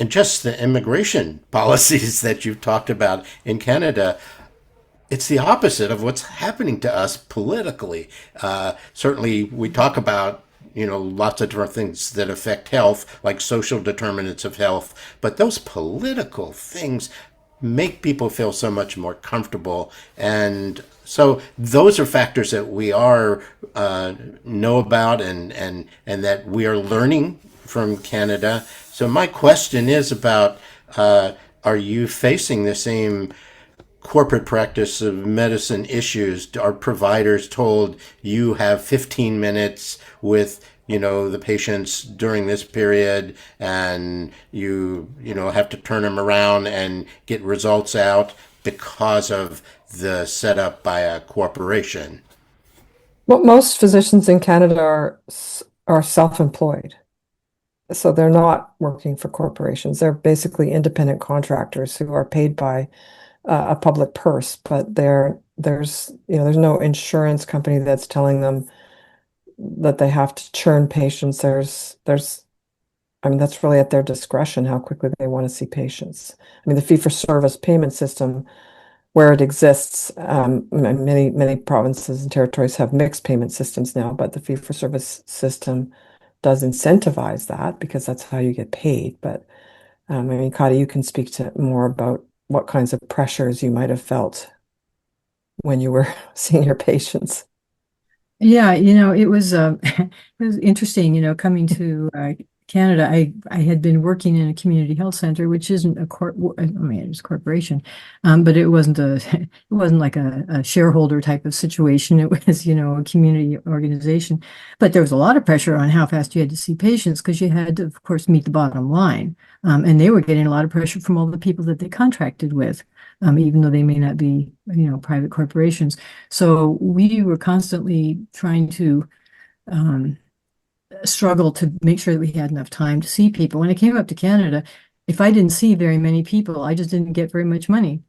just the immigration policies that you've talked about in Canada, it's the opposite of what's happening to us politically. Certainly, we talk about lots of different things that affect health, like social determinants of health, but those political things make people feel so much more comfortable. And so those are factors that we are know about and that we are learning from Canada. So my question is about, are you facing the same corporate practice of medicine issues? Are providers told you have 15 minutes with the patients during this period, and you have to turn them around and get results out because of the setup by a corporation? Well, most physicians in Canada are self-employed. So they're not working for corporations. They're basically independent contractors who are paid by a public purse, but there's no insurance company that's telling them that they have to churn patients. That's really at their discretion how quickly they want to see patients. The fee-for-service payment system, where it exists, many provinces and territories have mixed payment systems now, but the fee-for-service system does incentivize that because that's how you get paid. But Khati, you can speak to more about what kinds of pressures you might have felt when you were seeing your patients. Yeah, it was it was interesting, coming to Canada. I had been working in a community health center, which isn't a it's a corporation, but it wasn't like a shareholder type of situation. It was, a community organization. But there was a lot of pressure on how fast you had to see patients because you had to, of course, meet the bottom line. And they were getting a lot of pressure from all the people that they contracted with. Even though they may not be, private corporations. So we were constantly trying to struggle to make sure that we had enough time to see people. When I came up to Canada, if I didn't see very many people, I just didn't get very much money.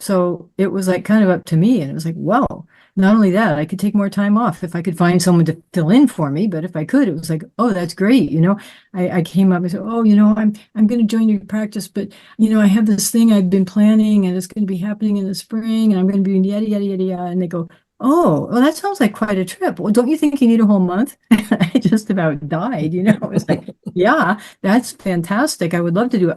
So it was like kind of up to me. And it was like, well, not only that, I could take more time off if I could find someone to fill in for me. But if I could, it was like, oh, that's great. I came up and said, oh, I'm going to join your practice, but, I have this thing I've been planning and it's going to be happening in the spring and I'm going to be yada, yada, yada, yada. And they go, oh, well, that sounds like quite a trip. Well, don't you think you need a whole month? I just about died, It was like, yeah, that's fantastic. I would love to do it,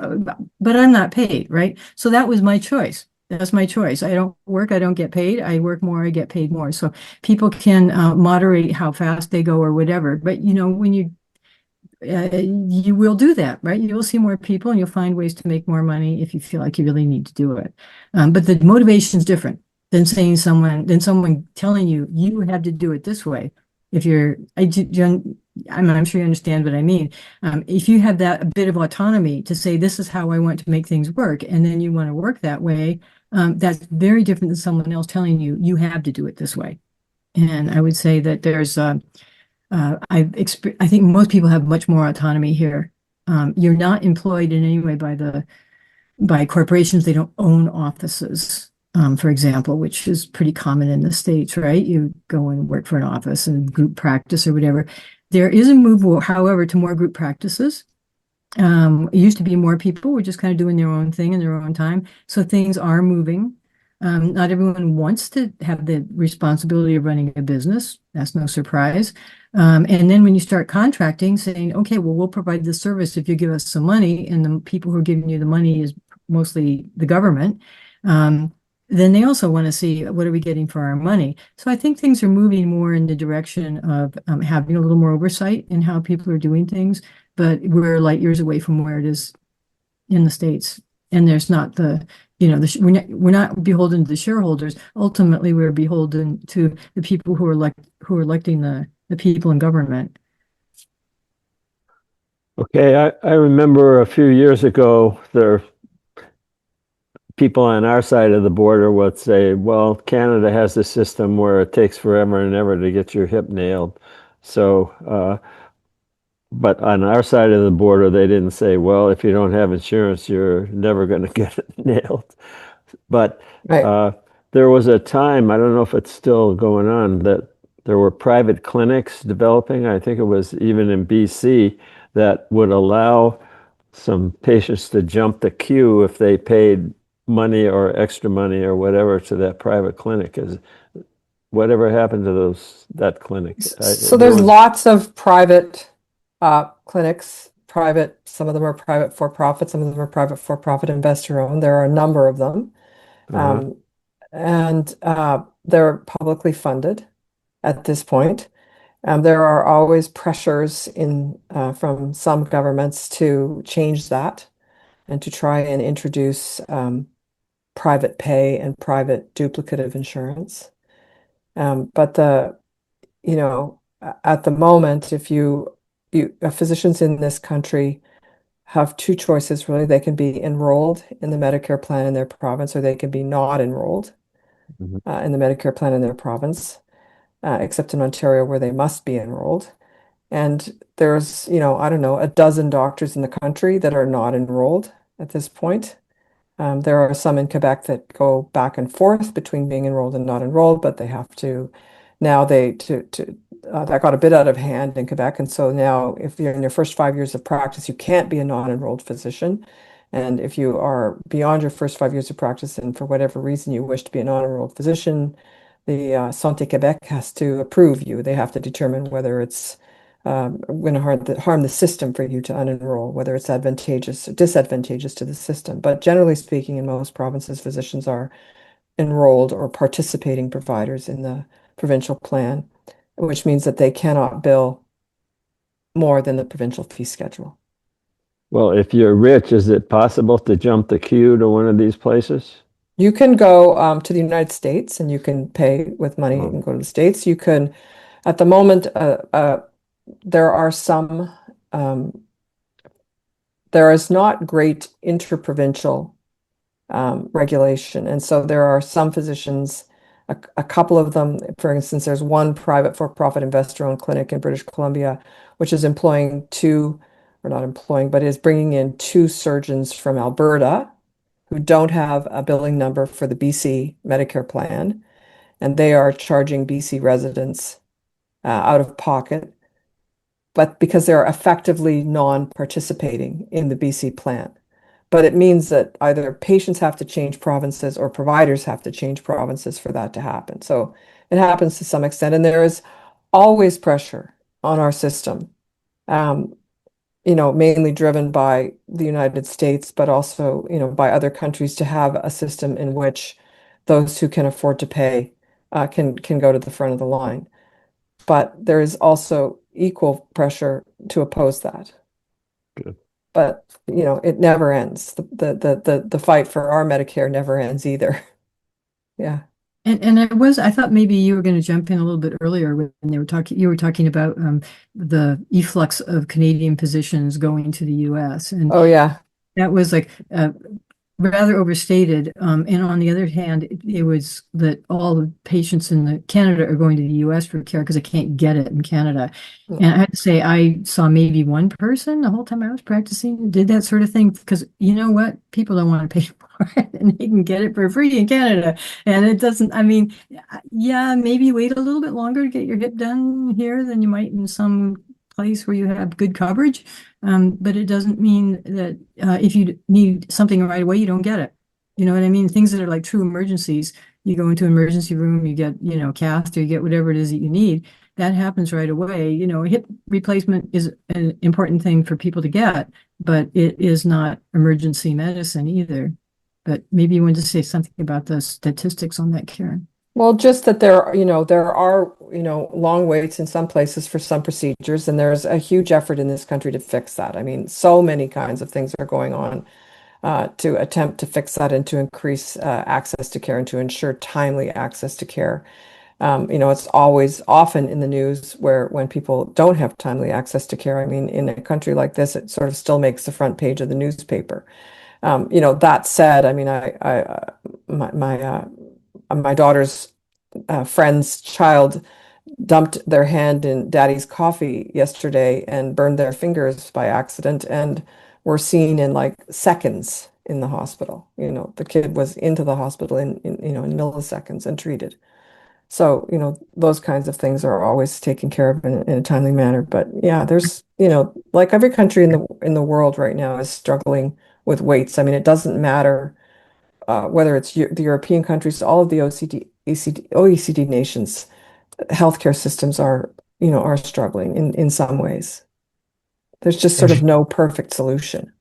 but I'm not paid, right? So that was my choice. That's my choice. I don't work, I don't get paid. I work more, I get paid more. So people can moderate how fast they go or whatever. But, when you will do that, right? You will see more people and you'll find ways to make more money if you feel like you really need to do it. But the motivation is different than someone telling you, you have to do it this way. If I'm sure you understand what I mean. If you have that a bit of autonomy to say, this is how I want to make things work, and then you want to work that way, that's very different than someone else telling you, you have to do it this way. And I would say that there's, I think most people have much more autonomy here. You're not employed in any way by corporations. They don't own offices. For example, which is pretty common in the States, right? You go and work for an office and group practice or whatever. There is a move, however, to more group practices. It used to be more people were just kind of doing their own thing in their own time. So things are moving. Not everyone wants to have the responsibility of running a business. That's no surprise. And then when you start contracting, saying, okay, well, we'll provide the service if you give us some money, and the people who are giving you the money is mostly the government. Then they also want to see what are we getting for our money. So I think things are moving more in the direction of having a little more oversight in how people are doing things, but we're light years away from where it is in the States. And there's not we're not beholden to the shareholders. Ultimately, we're beholden to the people who are electing the people in government. Okay, I remember a few years ago, people on our side of the border would say, well, Canada has a system where it takes forever and ever to get your hip nailed. So but on our side of the border, they didn't say, well, if you don't have insurance, you're never going to get it nailed. But Right. there was a time, I don't know if it's still going on, that there were private clinics developing. I think it was even in BC that would allow some patients to jump the queue if they paid money or extra money or whatever to that private clinic. Is whatever happened to that clinic? So there's lots of private clinics, private, some of them are private for-profit, some of them are private for-profit investor-owned. There are a number of them. And they're publicly funded at this point. There are always pressures from some governments to change that and to try and introduce private pay and private duplicative insurance. But at the moment, if physicians in this country have two choices, really. They can be enrolled in the Medicare plan in their province, or they can be not enrolled in the Medicare plan in their province, except in Ontario where they must be enrolled. And there's, I don't know, a dozen doctors in the country that are not enrolled at this point. There are some in Quebec that go back and forth between being enrolled and not enrolled, but they have to now that got a bit out of hand in Quebec. And so now if you're in your first 5 years of practice, you can't be a non-enrolled physician. And if you are beyond your first 5 years of practice and for whatever reason you wish to be a non-enrolled physician, the Santé Québec has to approve you. They have to determine whether it's going to harm the system for you to unenroll, whether it's advantageous or disadvantageous to the system. But generally speaking, in most provinces, physicians are enrolled or participating providers in the provincial plan, which means that they cannot bill more than the provincial fee schedule. Well, if you're rich, is it possible to jump the queue to one of these places? You can go to the United States and you can pay with money and go to the States. You can, at the moment, there are some, there is not great interprovincial regulation. And so there are some physicians, a couple of them, for instance, there's one private for-profit investor-owned clinic in British Columbia, which is employing or not employing, but is bringing in two surgeons from Alberta who don't have a billing number for the BC Medicare plan. And they are charging BC residents out of pocket, but because they're effectively non-participating in the BC plan. But it means that either patients have to change provinces or providers have to change provinces for that to happen. So it happens to some extent, and there is always pressure on our system, mainly driven by the United States, but also, by other countries to have a system in which those who can afford to pay can go to the front of the line. But there is also equal pressure to oppose that. Good. But it never ends. The fight for our Medicare never ends either. Yeah. And I thought maybe you were going to jump in a little bit earlier when you were talking about the efflux of Canadian physicians going to the US. And oh yeah, that was like rather overstated. And on the other hand, it was that all the patients in Canada are going to the US for care because they can't get it in Canada. Yeah. And I had to say, I saw maybe one person the whole time I was practicing who did that sort of thing, because you know what? People don't want to pay for it and they can get it for free in Canada. And it doesn't, yeah, maybe wait a little bit longer to get your hip done here than you might in some place where you have good coverage. But it doesn't mean that if you need something right away, you don't get it. You know what I mean? Things that are like true emergencies, you go into an emergency room, you get, cath, or you get whatever it is that you need. That happens right away. Hip replacement is an important thing for people to get, but it is not emergency medicine either. But maybe you wanted to say something about the statistics on that, Karen. Well, just that there are long waits in some places for some procedures, and there's a huge effort in this country to fix that. So many kinds of things are going on to attempt to fix that and to increase access to care and to ensure timely access to care. It's always often in the news when people don't have timely access to care. In a country like this, it sort of still makes the front page of the newspaper. That said, my daughter's friend's child dumped their hand in daddy's coffee yesterday and burned their fingers by accident and were seen in like seconds in the hospital. The kid was into the hospital in milliseconds and treated. So, those kinds of things are always taken care of in a timely manner. But yeah, there's, like every country in the world right now is struggling with weights. I mean, it doesn't matter whether it's the European countries, all of the OECD nations, healthcare systems are struggling in some ways. There's just sort of no perfect solution.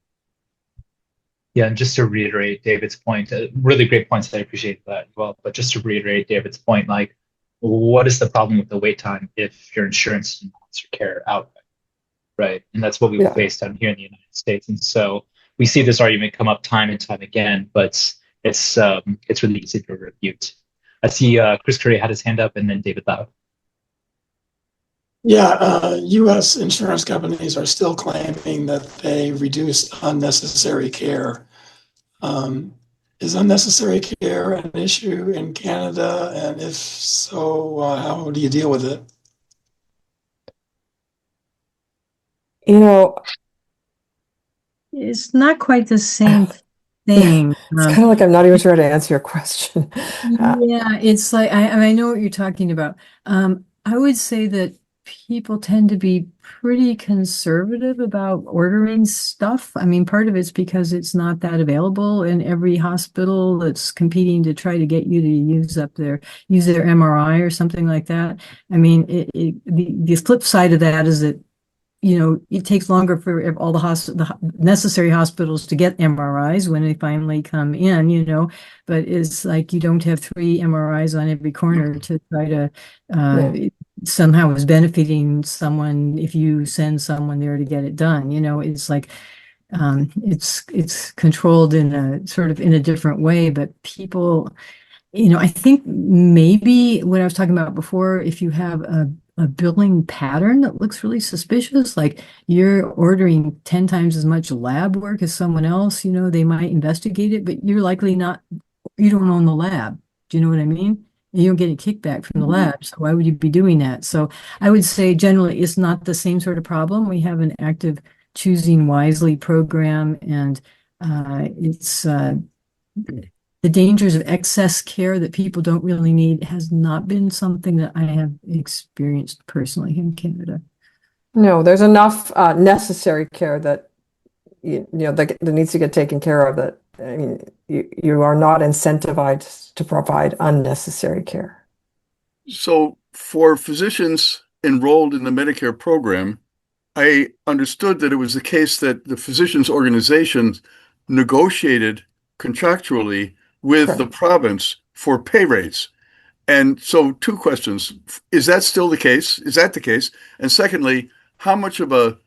Yeah, and just to reiterate David's point, really great points. I appreciate that as well. But just to reiterate David's point, like, what is the problem with the wait time if your insurance denies your care outright, right? And that's what we face down here in the United States. And so we see this argument come up time and time again, but it's really easy to refute. I see Chris Curry had his hand up, and then David Lau. Yeah, U.S. insurance companies are still claiming that they reduce unnecessary care. Is unnecessary care an issue in Canada? And if so, how do you deal with it? It's not quite the same thing. It's kind of like I'm not even sure how to answer your question. Yeah, it's like I know what you're talking about. I would say that people tend to be pretty conservative about ordering stuff. I mean, part of it's because it's not that available in every hospital that's competing to try to get you to use their MRI or something like that. I mean, the flip side of that is that it takes longer for all the necessary hospitals to get MRIs when they finally come in, but it's like you don't have 3 MRIs on every corner to try to somehow is benefiting someone if you send someone there to get it done. It's like it's controlled in a different way, but people, I think maybe what I was talking about before, if you have a billing pattern that looks really suspicious, like you're ordering 10 times as much lab work as someone else, they might investigate it, but you're likely you don't own the lab. Do you know what I mean? You don't get a kickback from the lab, so why would you be doing that? So I would say generally it's not the same sort of problem. We have an active Choosing Wisely program, and it's the dangers of excess care that people don't really need has not been something that I have experienced personally in Canada. No, there's enough necessary care that that needs to get taken care of. That I mean, you are not incentivized to provide unnecessary care. So for physicians enrolled in the Medicare program, I understood that it was the case that the physicians' organizations negotiated contractually with the province for pay rates. And so 2 questions. Is that still the case? Is that the case? And secondly, how much of a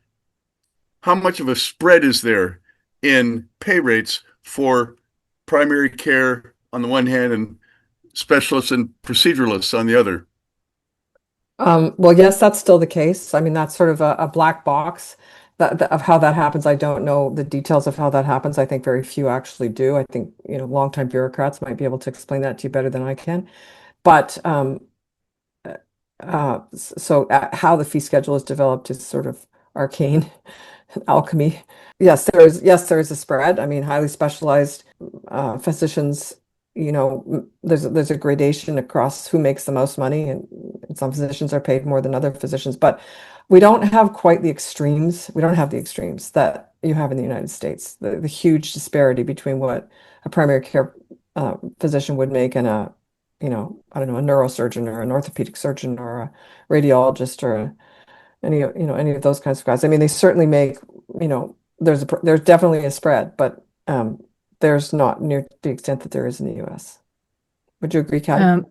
spread is there in pay rates for primary care on the one hand and specialists and proceduralists on the other? Well, yes, that's still the case. I mean, that's sort of a black box of how that happens. I don't know the details of how that happens. I think very few actually do. I think, longtime bureaucrats might be able to explain that to you better than I can. But so how the fee schedule is developed is sort of arcane alchemy. Yes, there is a spread. I mean, highly specialized physicians, there's a gradation across who makes the most money, and some physicians are paid more than other physicians, but we don't have quite the extremes. We don't have the extremes that you have in the United States. The huge disparity between what a primary care physician would make and a neurosurgeon or an orthopedic surgeon or a radiologist or any of those kinds of guys. I mean, they certainly make, there's definitely a spread, but there's not near the extent that there is in the U.S. Would you agree, Khati?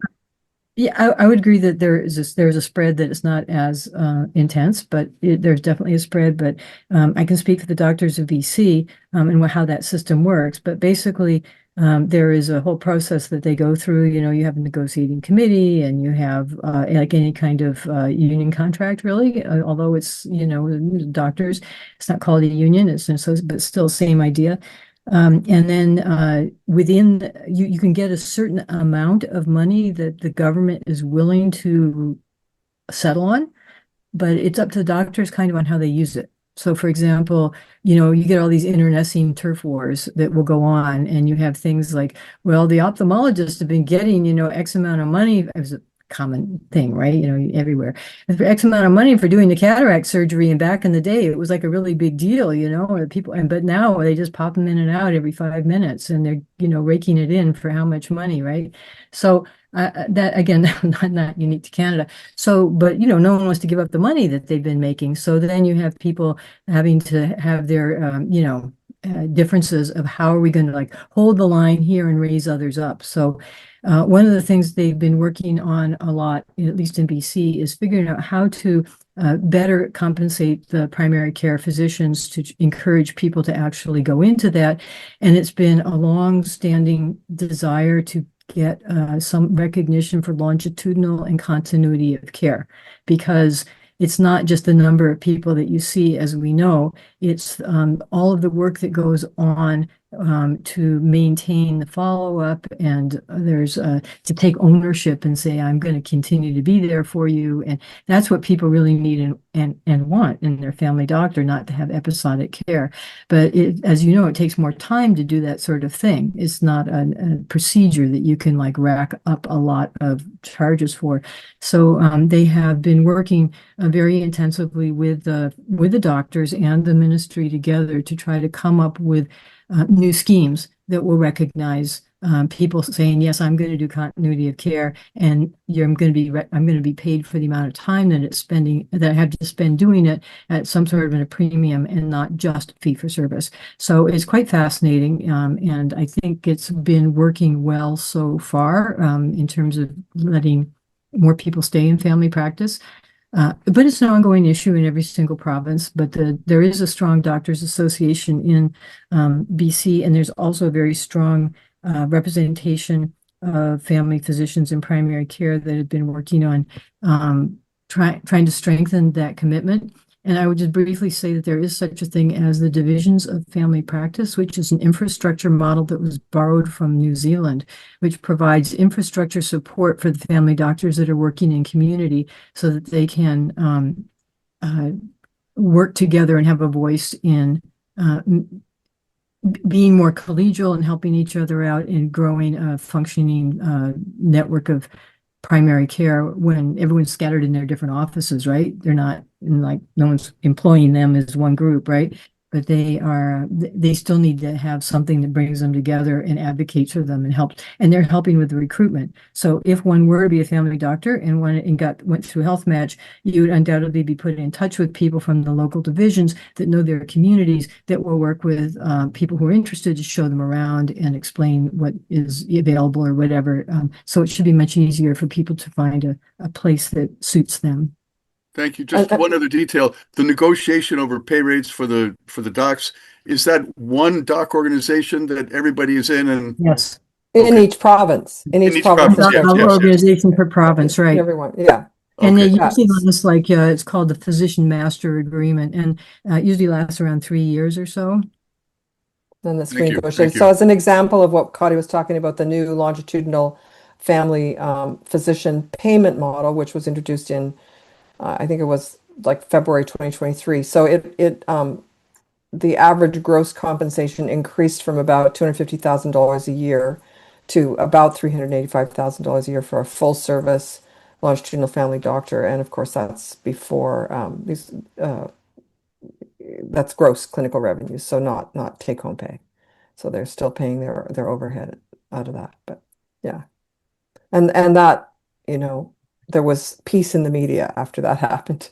Yeah, I would agree that there's a spread that is not as intense, but there's definitely a spread. But I can speak for the doctors of BC and how that system works. But basically, there is a whole process that they go through. You have a negotiating committee, and you have like any kind of union contract, really. Although it's doctors, it's not called a union. But still same idea. And then within you can get a certain amount of money that the government is willing to settle on, but it's up to the doctors kind of on how they use it. So, for example, you get all these internecine turf wars that will go on, and you have things like, well, the ophthalmologists have been getting, X amount of money. It was a common thing, right? Everywhere. And for X amount of money for doing the cataract surgery, and back in the day, it was like a really big deal, or people, but now they just pop them in and out every 5 minutes, and they're, raking it in for how much money, right? So that, again, not unique to Canada. So, but, no one wants to give up the money that they've been making. So then you have people having to have their, differences of how are we going to like hold the line here and raise others up. So one of the things they've been working on a lot, at least in BC, is figuring out how to better compensate the primary care physicians to encourage people to actually go into that. And it's been a long-standing desire to get some recognition for longitudinal and continuity of care, because it's not just the number of people that you see, as we know, it's all of the work that goes on to maintain the follow-up, and there's to take ownership and say, I'm going to continue to be there for you. And that's what people really need and want in their family doctor, not to have episodic care. But as you know, it takes more time to do that sort of thing. It's not a procedure that you can like rack up a lot of charges for. So they have been working very intensively with the doctors and the ministry together to try to come up with new schemes that will recognize people saying, yes, I'm going to do continuity of care, and I'm going to be paid for the amount of time that I have to spend doing it at some sort of a premium, and not just fee for service. So it's quite fascinating, and I think it's been working well so far in terms of letting more people stay in family practice. But it's an ongoing issue in every single province. But there is a strong doctors association in BC, and there's also a very strong representation of family physicians in primary care that have been working on trying to strengthen that commitment. And I would just briefly say that there is such a thing as the divisions of family practice, which is an infrastructure model that was borrowed from New Zealand, which provides infrastructure support for the family doctors that are working in community so that they can work together and have a voice in being more collegial and helping each other out in growing a functioning network of primary care when everyone's scattered in their different offices, right? They're not no one's employing them as one group, right? But they still need to have something that brings them together and advocates for them and helps, and they're helping with the recruitment. So if one were to be a family doctor and went through Health Match, you would undoubtedly be put in touch with people from the local divisions that know their communities, that will work with people who are interested to show them around and explain what is available or whatever. So it should be much easier for people to find a place that suits them. Thank you. Just one other detail: the negotiation over pay rates for the docs, is that one doc organization that everybody is in? And yes, in each province, in each province, yes, organization per province, right? Everyone, yeah. And they usually last it's called the Physician Master Agreement, and usually lasts around 3 years or so. Then this renegotiation. So as an example of what Khati was talking about, the new longitudinal family physician payment model, which was introduced in I think it was like February 2023. So the average gross compensation increased from about $250,000 a year to about $385,000 a year for a full service longitudinal family doctor. And of course, that's before that's gross clinical revenues, so not take home pay. So they're still paying their overhead out of that. But yeah, and that there was peace in the media after that happened.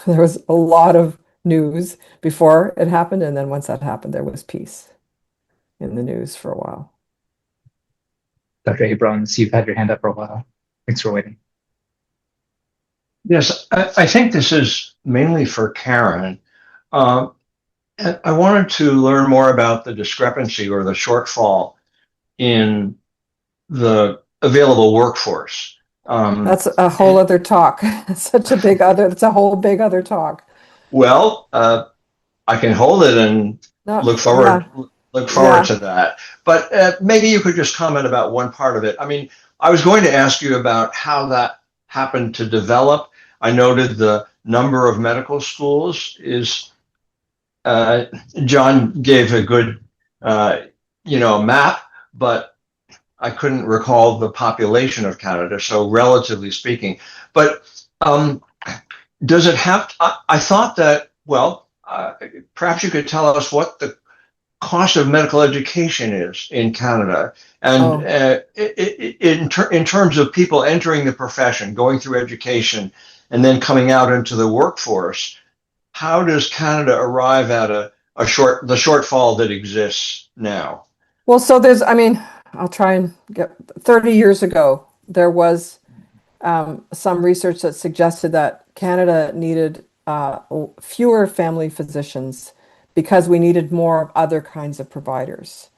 There was a lot of news before it happened, and then once that happened, there was peace in the news for a while. Dr. Abrams, you've had your hand up for a while. Thanks for waiting. Yes, I think this is mainly for Karen. I wanted to learn more about the discrepancy or the shortfall in the available workforce. That's a whole other talk. It's a whole big other talk. Well, I can hold it and look forward to that. But maybe you could just comment about one part of it. I mean, I was going to ask you about how that happened to develop. I noted the number of medical schools is, John gave a good, map, but I couldn't recall the population of Canada, so relatively speaking. But does it have, I thought that, perhaps you could tell us what the cost of medical education is in Canada, and in terms of people entering the profession, going through education, and then coming out into the workforce, how does Canada arrive at the shortfall that exists now? Well, so I'll try and get 30 years ago, there was some research that suggested that Canada needed fewer family physicians because we needed more of other kinds of providers.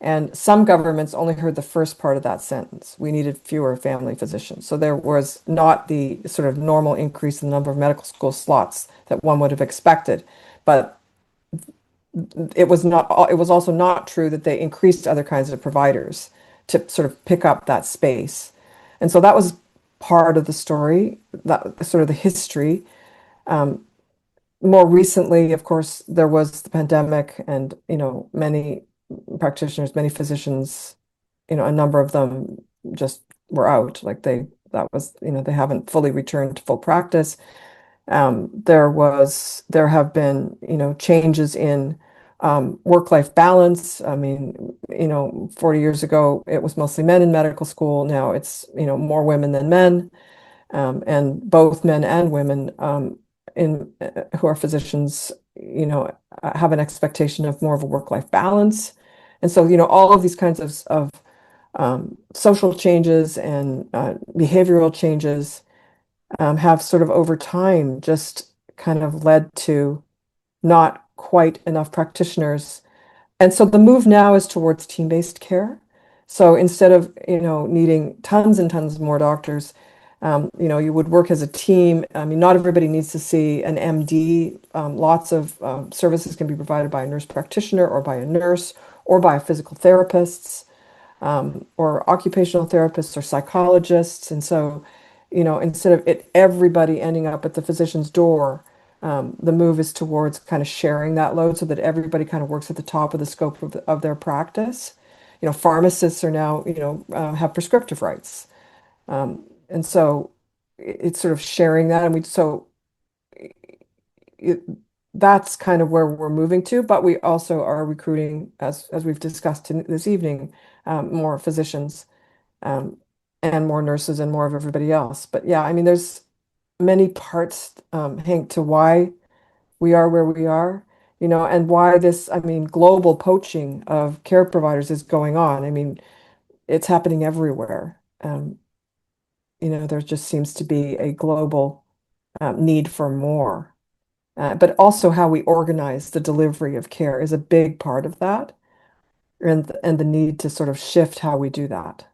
And some governments only heard the first part of that sentence. We needed fewer family physicians. So there was not the sort of normal increase in the number of medical school slots that one would have expected. But it was also not true that they increased other kinds of providers to sort of pick up that space. And so that was part of the story, that sort of the history. More recently, of course, there was the pandemic, and many practitioners, many physicians, a number of them just were out. Like they haven't fully returned to full practice. There have been, changes in work-life balance. 40 years ago, it was mostly men in medical school. Now it's, more women than men, and both men and women who are physicians, have an expectation of more of a work-life balance. And so, all of these kinds of social changes and behavioral changes have sort of over time just kind of led to not quite enough practitioners. And so the move now is towards team-based care. So instead of, needing tons and tons more doctors, you would work as a team. Not everybody needs to see an MD. Lots of services can be provided by a nurse practitioner or by a nurse or by physical therapists, or occupational therapists or psychologists. And so, instead of everybody ending up at the physician's door, the move is towards kind of sharing that load so that everybody kind of works at the top of the scope of their practice. Pharmacists are now, have prescriptive rights. And so it's sort of sharing that. That's kind of where we're moving to, but we also are recruiting, as we've discussed this evening, more physicians, and more nurses and more of everybody else. But yeah, there's many parts, Hank, to why we are where we are, and why this, global poaching of care providers is going on. It's happening everywhere. There just seems to be a global need for more. But also how we organize the delivery of care is a big part of that, and the need to sort of shift how we do that.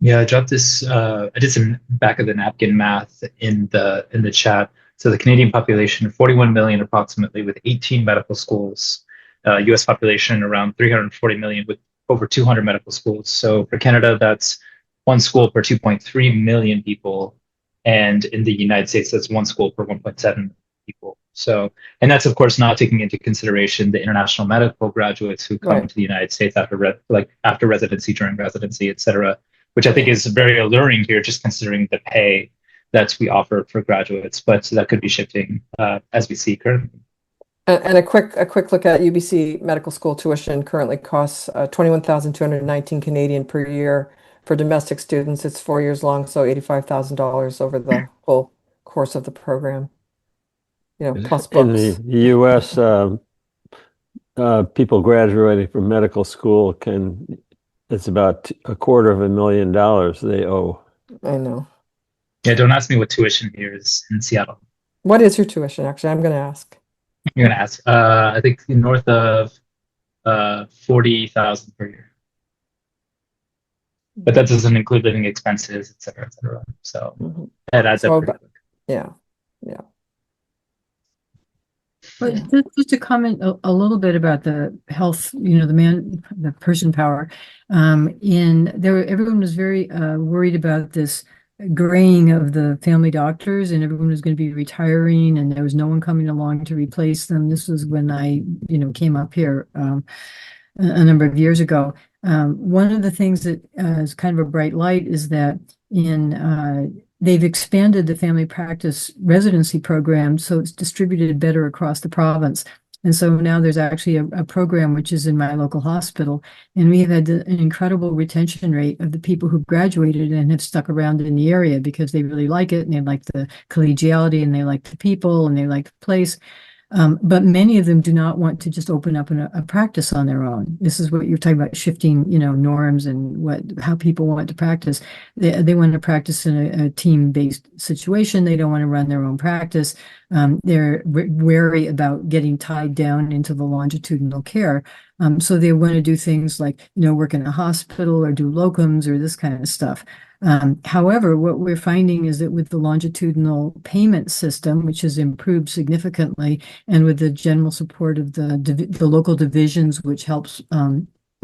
Yeah, I dropped this. I did some back of the napkin math in the chat. So the Canadian population, 41 million approximately, with 18 medical schools. U.S. population around 340 million with over 200 medical schools. So for Canada, that's one school per 2.3 million people, and in the United States, that's one school per 1.7 million people. So, and that's of course not taking into consideration the international medical graduates who come to the United States after residency, during residency, et cetera, which I think is very alluring here, just considering the pay that we offer for graduates. But so that could be shifting as we see currently. And a quick look at UBC medical school tuition currently costs 21,219 Canadian per year. For domestic students, it's 4 years long, so $85,000 over the whole course of the program. Plus books. In the U.S., people graduating from medical school it's about $250,000 they owe. I know. Yeah, don't ask me what tuition here is in Seattle. What is your tuition? Actually, I'm going to ask. You're going to ask. I think north of 40,000 per year. But that doesn't include living expenses, et cetera, et cetera. So that adds up pretty quick. Yeah. But just to comment a little bit about the health, the person power, everyone was very worried about this graying of the family doctors, and everyone was going to be retiring, and there was no one coming along to replace them. This was when I, came up here a number of years ago. One of the things that is kind of a bright light is that they've expanded the family practice residency program, so it's distributed better across the province. And so now there's actually a program which is in my local hospital, and we have had an incredible retention rate of the people who graduated and have stuck around in the area because they really like it, and they like the collegiality, and they like the people, and they like the place. But many of them do not want to just open up a practice on their own. This is what you're talking about, shifting, norms and how people want to practice. They want to practice in a team-based situation. They don't want to run their own practice. They're wary about getting tied down into the longitudinal care. So they want to do things like, work in a hospital or do locums or this kind of stuff. However, what we're finding is that with the longitudinal payment system, which has improved significantly, and with the general support of the local divisions, which helps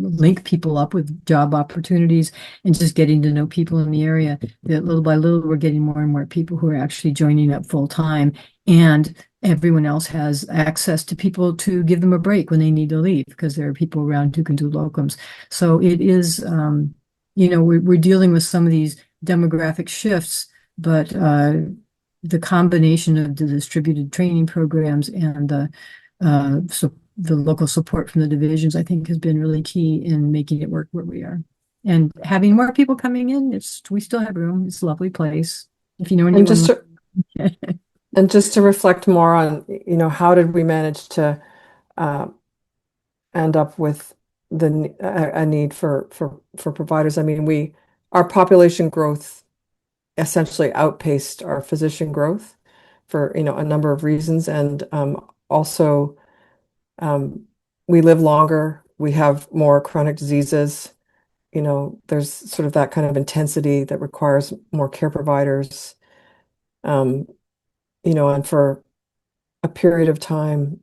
link people up with job opportunities and just getting to know people in the area, that little by little, we're getting more and more people who are actually joining up full time, and everyone else has access to people to give them a break when they need to leave, because there are people around who can do locums. So it is, we're dealing with some of these demographic shifts, but the combination of the distributed training programs and the local support from the divisions, I think, has been really key in making it work where we are. And having more people coming in, we still have room. It's a lovely place. If you know anyone. And just to reflect more on, how did we manage to end up with a need for providers? I mean, our population growth essentially outpaced our physician growth for a number of reasons, and also we live longer, we have more chronic diseases. There's sort of that kind of intensity that requires more care providers. And for a period of time,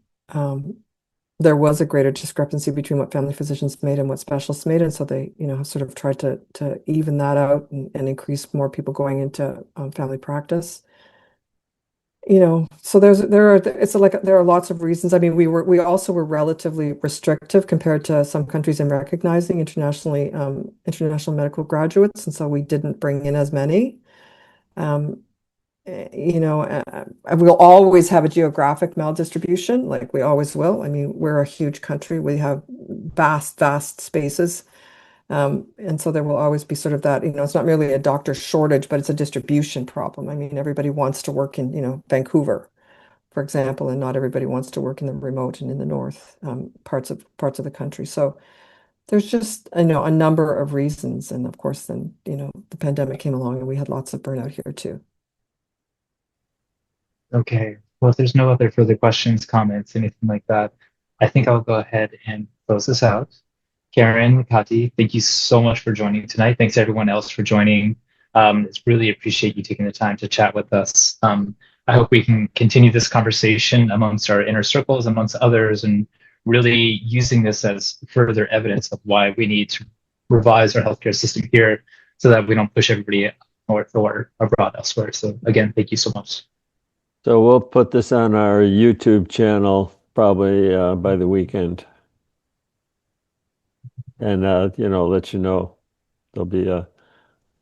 there was a greater discrepancy between what family physicians made and what specialists made, and so they, sort of tried to even that out and increase more people going into family practice. So there are lots of reasons. I mean, we also were relatively restrictive compared to some countries in recognizing international medical graduates, and so we didn't bring in as many. We'll always have a geographic maldistribution, like we always will. I mean, we're a huge country. We have vast spaces. And so there will always be sort of that, it's not merely a doctor shortage, but it's a distribution problem. I mean, everybody wants to work in, Vancouver, for example, and not everybody wants to work in the remote and in the north parts of the country. So there's just, a number of reasons. And of course, then, the pandemic came along and we had lots of burnout here too. Okay. Well, if there's no other further questions, comments, anything like that, I think I'll go ahead and close this out. Karen, Khati, thank you so much for joining tonight. Thanks to everyone else for joining. It's really appreciate you taking the time to chat with us. I hope we can continue this conversation amongst our inner circles, amongst others, and really using this as further evidence of why we need to revise our healthcare system here so that we don't push everybody north or abroad elsewhere. So again, thank you so much. So we'll put this on our YouTube channel probably by the weekend. And, let you know there'll be a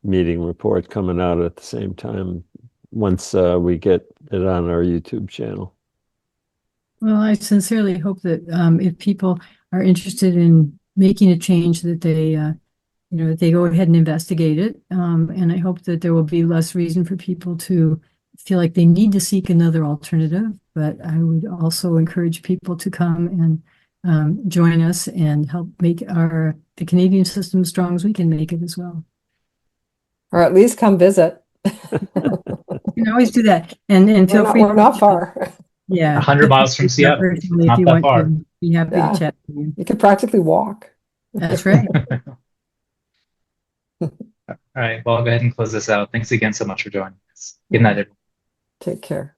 meeting report coming out at the same time once we get it on our YouTube channel. Well, I sincerely hope that if people are interested in making a change, that they, that they go ahead and investigate it. And I hope that there will be less reason for people to feel like they need to seek another alternative. But I would also encourage people to come and join us and help make the Canadian system as strong as we can make it as well. Or at least come visit. You can always do that. And feel free. We're not far. Yeah. 100 miles from Seattle. If you want to be happy to chat with you. You could practically walk. That's right. All right. Well, I'll go ahead and close this out. Thanks again so much for joining us. Good night, everyone. Take care.